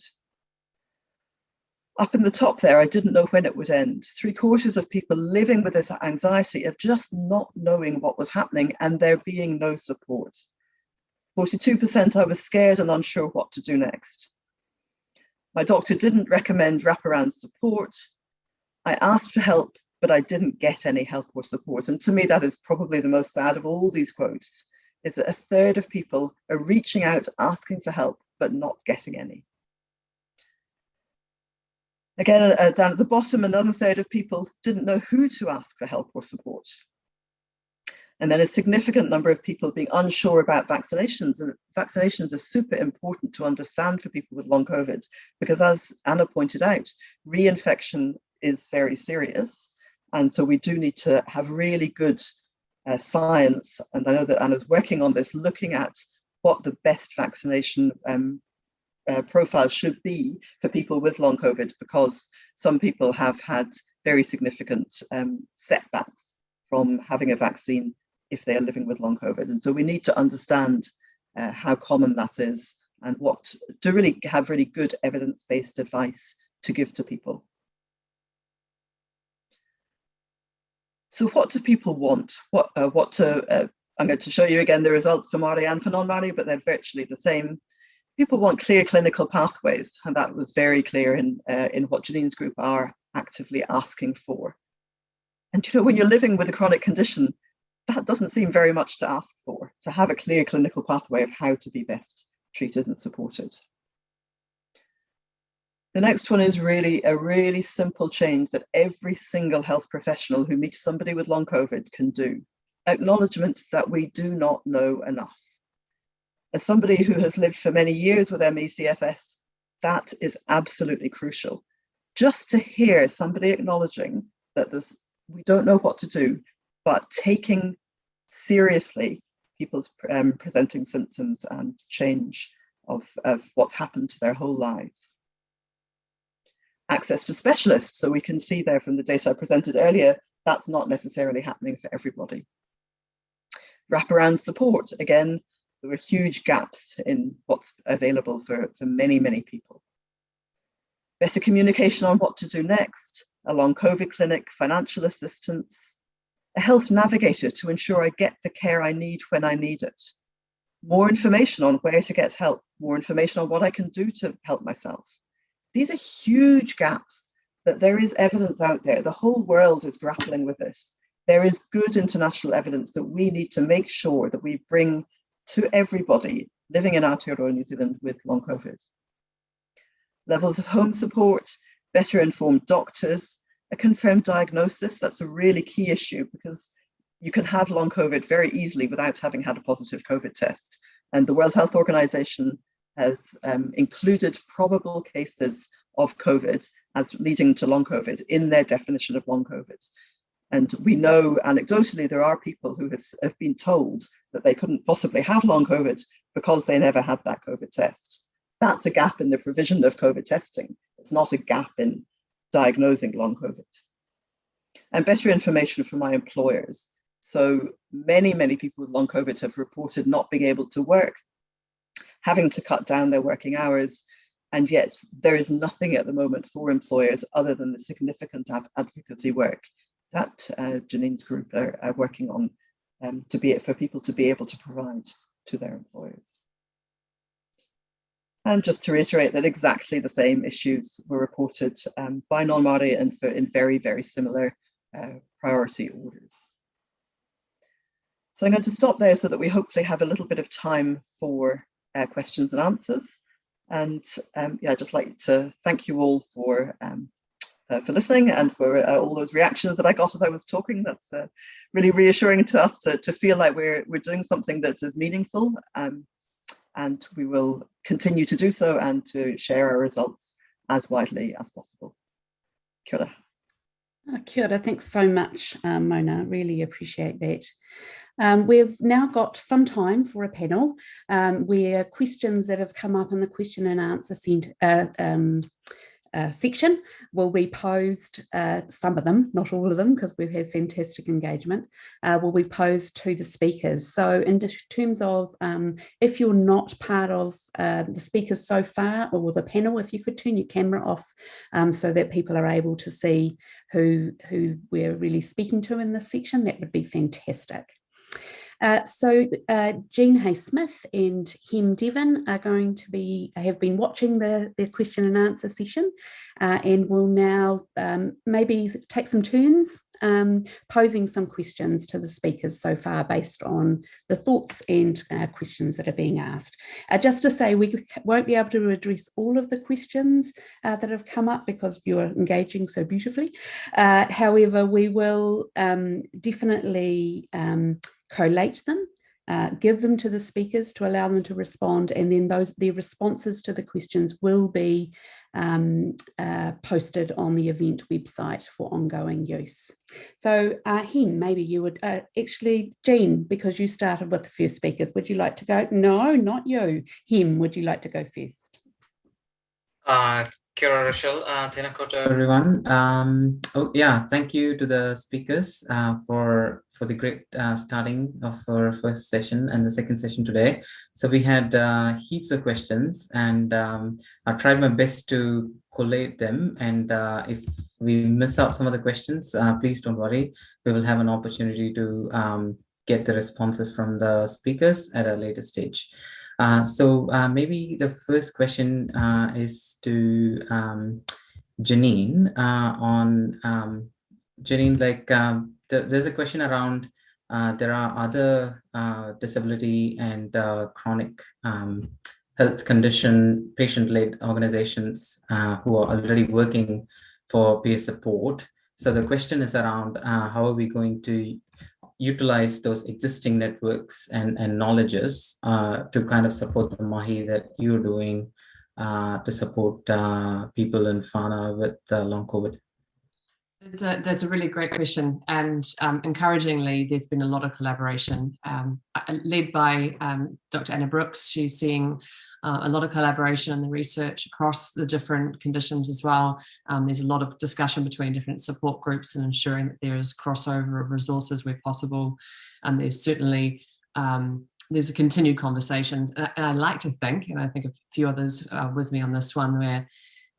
Up in the top there, I didn't know when it would end. 3/4 of people living with this anxiety of just not knowing what was happening and there being no support. 42%, I was scared and unsure what to do next. My doctor didn't recommend wraparound support. I asked for help, but I didn't get any help or support. And to me, that is probably the most sad of all these quotes, is that 1/3 of people are reaching out, asking for help, but not getting any. Again, down at the bottom, another 1/3 of people didn't know who to ask for help or support. And then a significant number of people being unsure about vaccinations. And vaccinations are super important to understand for people with long COVID, because as Anna pointed out, reinfection is very serious. And so we do need to have really good science. And I know that Anna's working on this, looking at what the best vaccination profile should be for people with long COVID, because some people have had very significant setbacks from having a vaccine if they are living with long COVID. And so we need to understand how common that is and what to really have really good evidence-based advice to give to people. So what do people want? I'm going to show you again the results for Māori and for non-Māori, but they're virtually the same. People want clear clinical pathways, and that was very clear in what Jenene's group are actively asking for. And you know, when you're living with a chronic condition, that doesn't seem very much to ask for, to have a clear clinical pathway of how to be best treated and supported. The next one is really a really simple change that every single health professional who meets somebody with long COVID can do. Acknowledgement that we do not know enough. As somebody who has lived for many years with ME/CFS, that is absolutely crucial. Just to hear somebody acknowledging that we don't know what to do, but taking seriously people's presenting symptoms and change of what's happened to their whole lives. Access to specialists, so we can see there from the data I presented earlier, that's not necessarily happening for everybody. Wraparound support, again, there were huge gaps in what's available for many, many people. Better communication on what to do next, a long COVID clinic, financial assistance, a health navigator to ensure I get the care I need when I need it. More information on where to get help, more information on what I can do to help myself. These are huge gaps that there is evidence out there. The whole world is grappling with this. There is good international evidence that we need to make sure that we bring to everybody living in Aotearoa, New Zealand with long COVID. Levels of home support, better informed doctors, a confirmed diagnosis. That's a really key issue because you can have long COVID very easily without having had a positive COVID test. And the World Health Organization has included probable cases of COVID as leading to long COVID in their definition of long COVID. And we know anecdotally there are people who have been told that they couldn't possibly have long COVID because they never had that COVID test. That's a gap in the provision of COVID testing. It's not a gap in diagnosing long COVID. And better information from my employers. So many, many people with long COVID have reported not being able to work, having to cut down their working hours, and yet there is nothing at the moment for employers other than the significant advocacy work that Jenene's group are working on for people to be able to provide to their employers. And just to reiterate that exactly the same issues were reported by non-Māori and in very, very similar priority orders. So I'm going to stop there so that we hopefully have a little bit of time for questions and answers. And yeah, I'd just like to thank you all for listening and for all those reactions that I got as I was talking. That's really reassuring to us to feel like we're doing something that is meaningful. And we will continue to do so and to share our results as widely as possible. Kia ora. Kia ora, thanks so much, Mona. Really appreciate that. We've now got some time for a panel where questions that have come up in the question and answer section will be posed, some of them, not all of them, because we've had fantastic engagement, will be posed to the speakers. So in terms of if you're not part of the speakers so far or the panel, if you could turn your camera off so that people are able to see who we're really speaking to in this section, that would be fantastic. So Jean Hay-Smith and Hem Devon are going to have been watching the question and answer session and will now maybe take some turns posing some questions to the speakers so far based on the thoughts and questions that are being asked. Just to say, we won't be able to address all of the questions that have come up because you're engaging so beautifully. However, we will definitely collate them, give them to the speakers to allow them to respond, and then their responses to the questions will be posted on the event website for ongoing use. So Hem, maybe you would, actually Jean, because you started with the first speakers, would you like to go? No, not you. Hem, would you like to go first? Kia ora, Rochelle. Tēnā koutou, everyone. Thank you to the speakers for the great starting of our first session and the second session today. So we had heaps of questions, and I tried my best to collate them. And if we miss out some of the questions, please don't worry. We will have an opportunity to get the responses from the speakers at a later stage. So maybe the first question is to Jenene on Jenene, like there's a question around there are other disability and chronic health condition patient-led organizations who are already working for peer support. So the question is around how are we going to utilize those existing networks and knowledges to kind of support the Mihi that you're doing to support people in whānau with long COVID? That's a really great question, and encouragingly, there's been a lot of collaboration led by Dr. Anna Brooks. She's seeing a lot of collaboration in the research across the different conditions as well. There's a lot of discussion between different support groups and ensuring that there is crossover of resources where possible. And there's certainly there's a continued conversation, and I like to think, and I think a few others with me on this one, where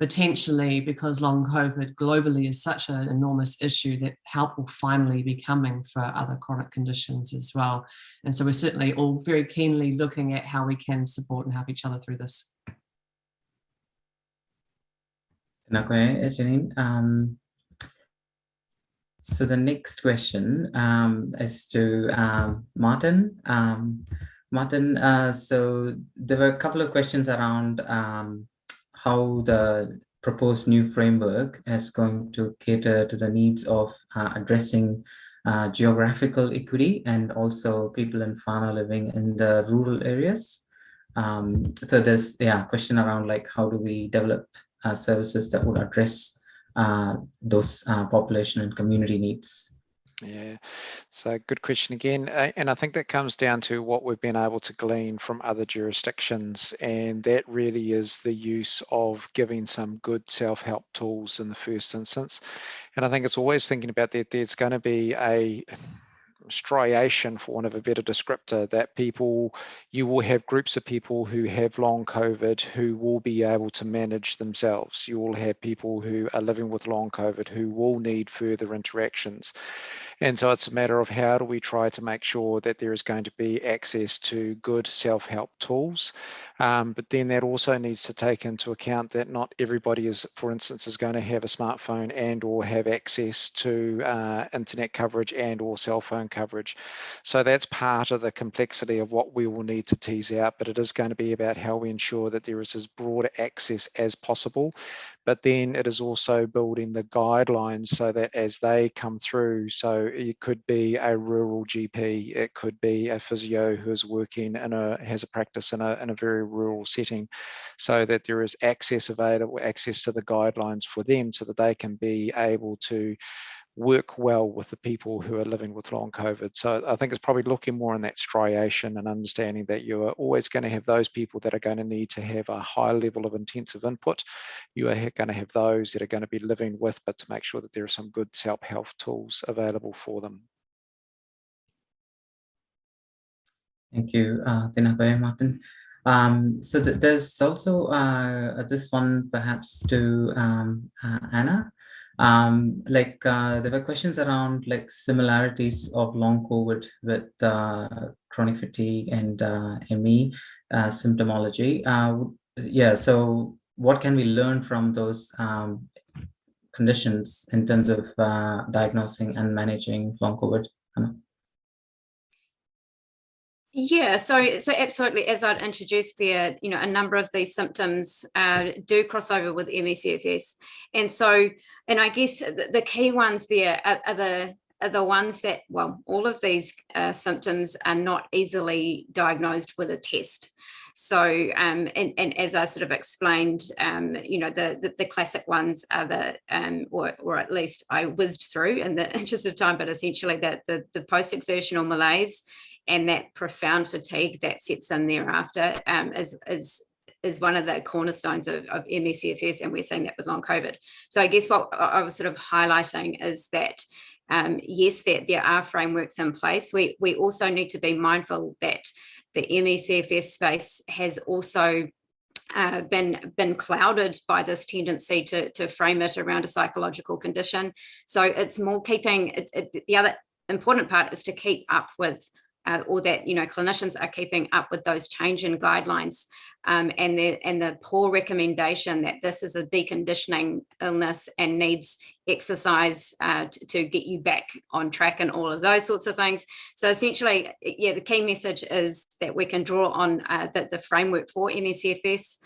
potentially, because long COVID globally is such an enormous issue, that help will finally be coming for other chronic conditions as well. And so we're certainly all very keenly looking at how we can support and help each other through this. So the next question is to Martin. Martin, so there were a couple of questions around how the proposed new framework is going to cater to the needs of addressing geographical equity and also people in whānau living in the rural areas. So there's a question around like how do we develop services that would address those population and community needs. Yeah, so good question again. And I think that comes down to what we've been able to glean from other jurisdictions. And that really is the use of giving some good self-help tools in the first instance. And I think it's always thinking about that there's going to be a striation, for want of a better descriptor, that you will have groups of people who have long COVID who will be able to manage themselves. You will have people who are living with long COVID who will need further interactions. And so it's a matter of how do we try to make sure that there is going to be access to good self-help tools. But then that also needs to take into account that not everybody for instance, is going to have a smartphone and or have access to internet coverage and or cell phone coverage. So that's part of the complexity of what we will need to tease out, but it is going to be about how we ensure that there is as broad access as possible. But then it is also building the guidelines so that as they come through, so it could be a rural GP, it could be a physio who is working has a practice in a very rural setting, so that there is access to the guidelines for them so that they can be able to work well with the people who are living with long COVID. So I think it's probably looking more in that striation and understanding that you are always going to have those people that are going to need to have a high level of intensive input. You are going to have those that are going to be living with, but to make sure that there are some good self-help tools available for them. Thank you, Tēnā koe, Martin. So there's also this one perhaps to Anna. There were questions around like similarities of long COVID with chronic fatigue and ME symptomology. Yeah, so what can we learn from those conditions in terms of diagnosing and managing long COVID? Anna? Yeah, so absolutely, as I'd introduced there, you know, a number of these symptoms do cross over with ME/CFS, and I guess the key ones there are the ones that, well, all of these symptoms are not easily diagnosed with a test. So, and as I sort of explained, you know, the classic ones are or at least I whizzed through in the interest of time, but essentially the post-exertional malaise and that profound fatigue that sets in thereafter is one of the cornerstones of ME/CFS, and we're seeing that with long COVID. So I guess what I was sort of highlighting is that yes, that there are frameworks in place. We also need to be mindful that the ME/CFS space has also been clouded by this tendency to frame it around a psychological condition. So it's more keeping the other important part is to keep up with or that, you know, clinicians are keeping up with those change in guidelines and the poor recommendation that this is a deconditioning illness and needs exercise to get you back on track and all of those sorts of things. So essentially, yeah, the key message is that we can draw on the framework for ME/CFS,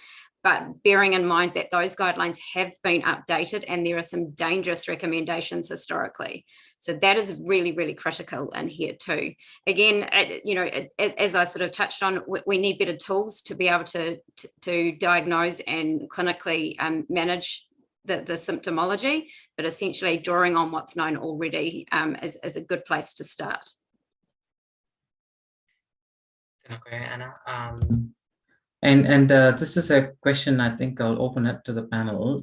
but bearing in mind that those guidelines have been updated and there are some dangerous recommendations historically. So that is really, really critical in here too. Again, you know, as I sort of touched on, we need better tools to be able to diagnose and clinically manage the symptomology, but essentially drawing on what's known already is a good place to start. Okay, Anna. And this is a question, I think I'll open it to the panel.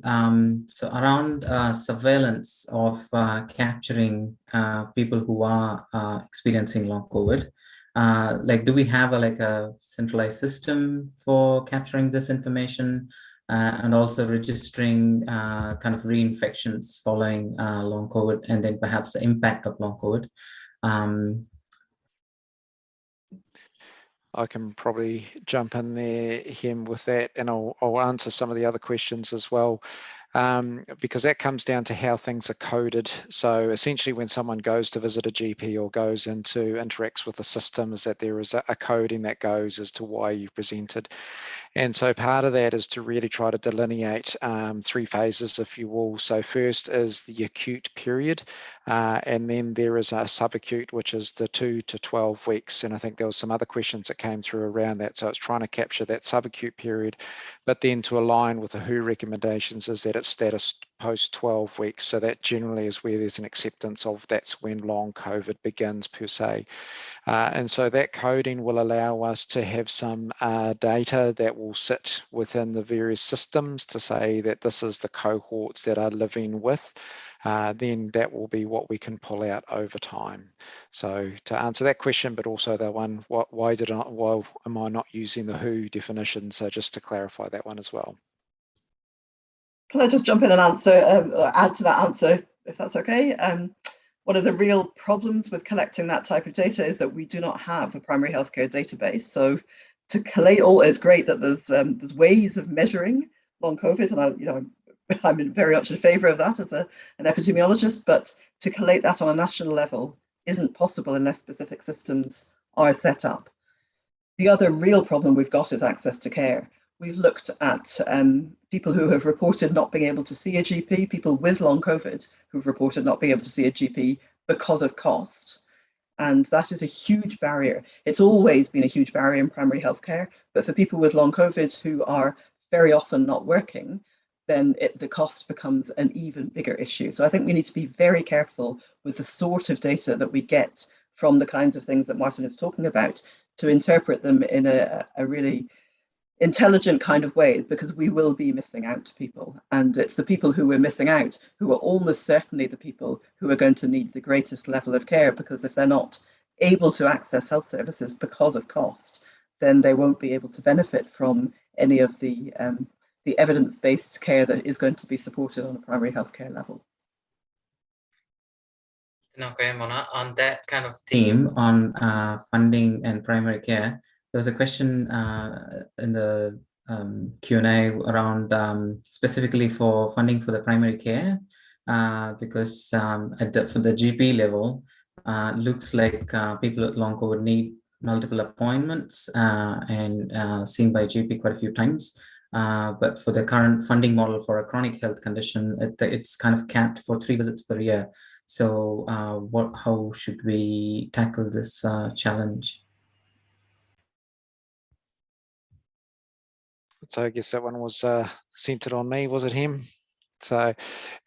So around surveillance of capturing people who are experiencing long COVID, like, do we have a centralized system for capturing this information and also registering kind of reinfections following long COVID, and then perhaps the impact of long COVID? I can probably jump in there, Hem, with that, and I'll answer some of the other questions as well, because that comes down to how things are coded. So essentially when someone goes to visit a GP or goes into interacts with the system, is that there is a coding that goes as to why you presented. And so part of that is to really try to delineate three phases, if you will. So first is the acute period, and then there is a subacute, which is the 2 to 12 weeks. And I think there was some other questions that came through around that. So it's trying to capture that subacute period, but then to align with the WHO recommendations is that it's status post 12 weeks. So that generally is where there's an acceptance of that's when long COVID begins per se. And so that coding will allow us to have some data that will sit within the various systems to say that this is the cohorts that are living with. Then that will be what we can pull out over time. So to answer that question, but also the one, why am I not using the WHO definition? So just to clarify that one as well. Can I just jump in and answer, add to that answer, if that's okay? One of the real problems with collecting that type of data is that we do not have a primary healthcare database. So to collate all, it's great that there's ways of measuring long COVID, and I'm very much in favour of that as an epidemiologist, but to collate that on a national level isn't possible unless specific systems are set up. The other real problem we've got is access to care. We've looked at people who have reported not being able to see a GP, people with long COVID who've reported not being able to see a GP because of cost. And that is a huge barrier. It's always been a huge barrier in primary healthcare, but for people with long COVID who are very often not working, then the cost becomes an even bigger issue. So I think we need to be very careful with the sort of data that we get from the kinds of things that Martin is talking about, to interpret them in a really intelligent kind of way, because we will be missing out people. And it's the people who we're missing out who are almost certainly the people who are going to need the greatest level of care, because if they're not able to access health services because of cost, then they won't be able to benefit from any of the evidence-based care that is going to be supported on a primary healthcare level. Okay, Mona, on that kind of theme on funding and primary care, there was a question in the Q&A around specifically for funding for the primary care, because for the GP level, looks like people with long COVID need multiple appointments and seen by GP quite a few times. But for the current funding model for a chronic health condition, it's kind of capped for 3 visits per year. So how should we tackle this challenge? So I guess that one was centered on me, was it him? So,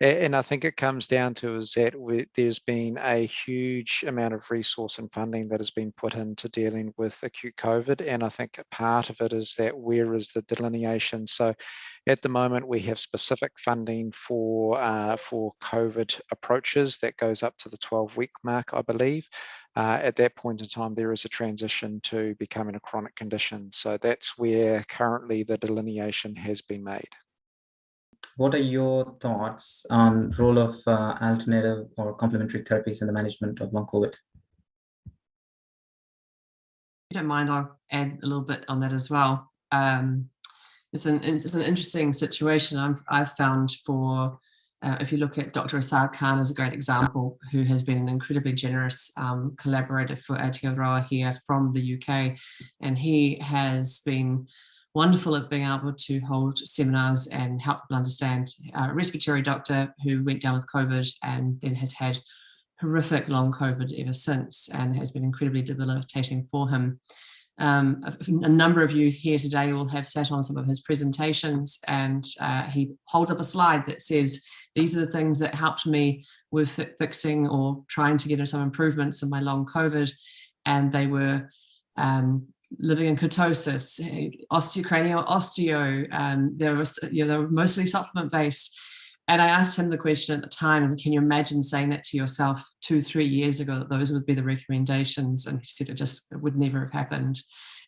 and I think it comes down to is that there's been a huge amount of resource and funding that has been put into dealing with acute COVID. And I think a part of it is that where is the delineation? So at the moment, we have specific funding for COVID approaches that goes up to the 12-week mark, I believe. At that point in time, there is a transition to becoming a chronic condition. So that's where currently the delineation has been made. What are your thoughts on the role of alternative or complementary therapies in the management of long COVID? If you don't mind, I'll add a little bit on that as well. It's an interesting situation I've found for, if you look at Dr. Asad Khan as a great example, who has been an incredibly generous collaborator for Aotearoa here from the UK, and he has been wonderful at being able to hold seminars and help people understand. A respiratory doctor who went down with COVID and then has had horrific long COVID ever since, and has been incredibly debilitating for him. A number of you here today will have sat on some of his presentations, and he holds up a slide that says, these are the things that helped me with fixing or trying to get some improvements in my long COVID. And they were living in ketosis, osteocranial osteo, they were mostly supplement based. And I asked him the question at the time, can you imagine saying that to yourself 2-3 years ago, that those would be the recommendations? And he said it would never have happened.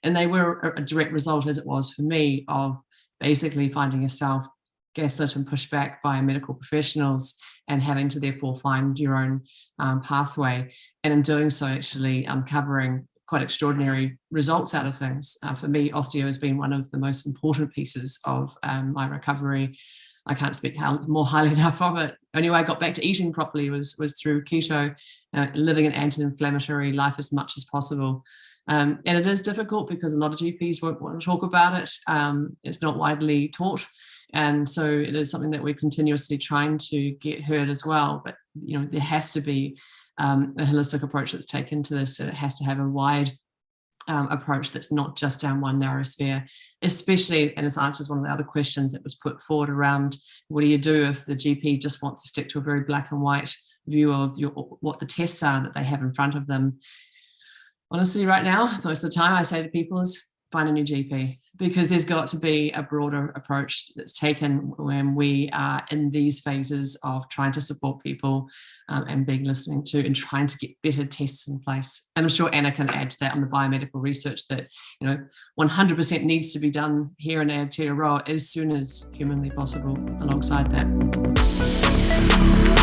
And they were a direct result, as it was for me, of basically finding yourself gaslit and pushed back by medical professionals and having to therefore find your own pathway. And in doing so, actually uncovering quite extraordinary results out of things. For me, osteo has been one of the most important pieces of my recovery. I can't speak more highly enough of it. The only way I got back to eating properly was through keto, living an anti-inflammatory life as much as possible. And it is difficult because a lot of GPs won't want to talk about it. It's not widely taught. And so it is something that we're continuously trying to get heard as well. But, there has to be a holistic approach that's taken to this. It has to have a wide approach that's not just down one narrow sphere, especially, and this answers one of the other questions that was put forward around what do you do if the GP just wants to stick to a very black and white view of what the tests are that they have in front of them. Honestly, right now, most of the time I say to people is find a new GP, because there's got to be a broader approach that's taken when we are in these phases of trying to support people and being listening to and trying to get better tests in place. And I'm sure Anna can add to that on the biomedical research that 100% needs to be done here in Aotearoa as soon as humanly possible alongside that.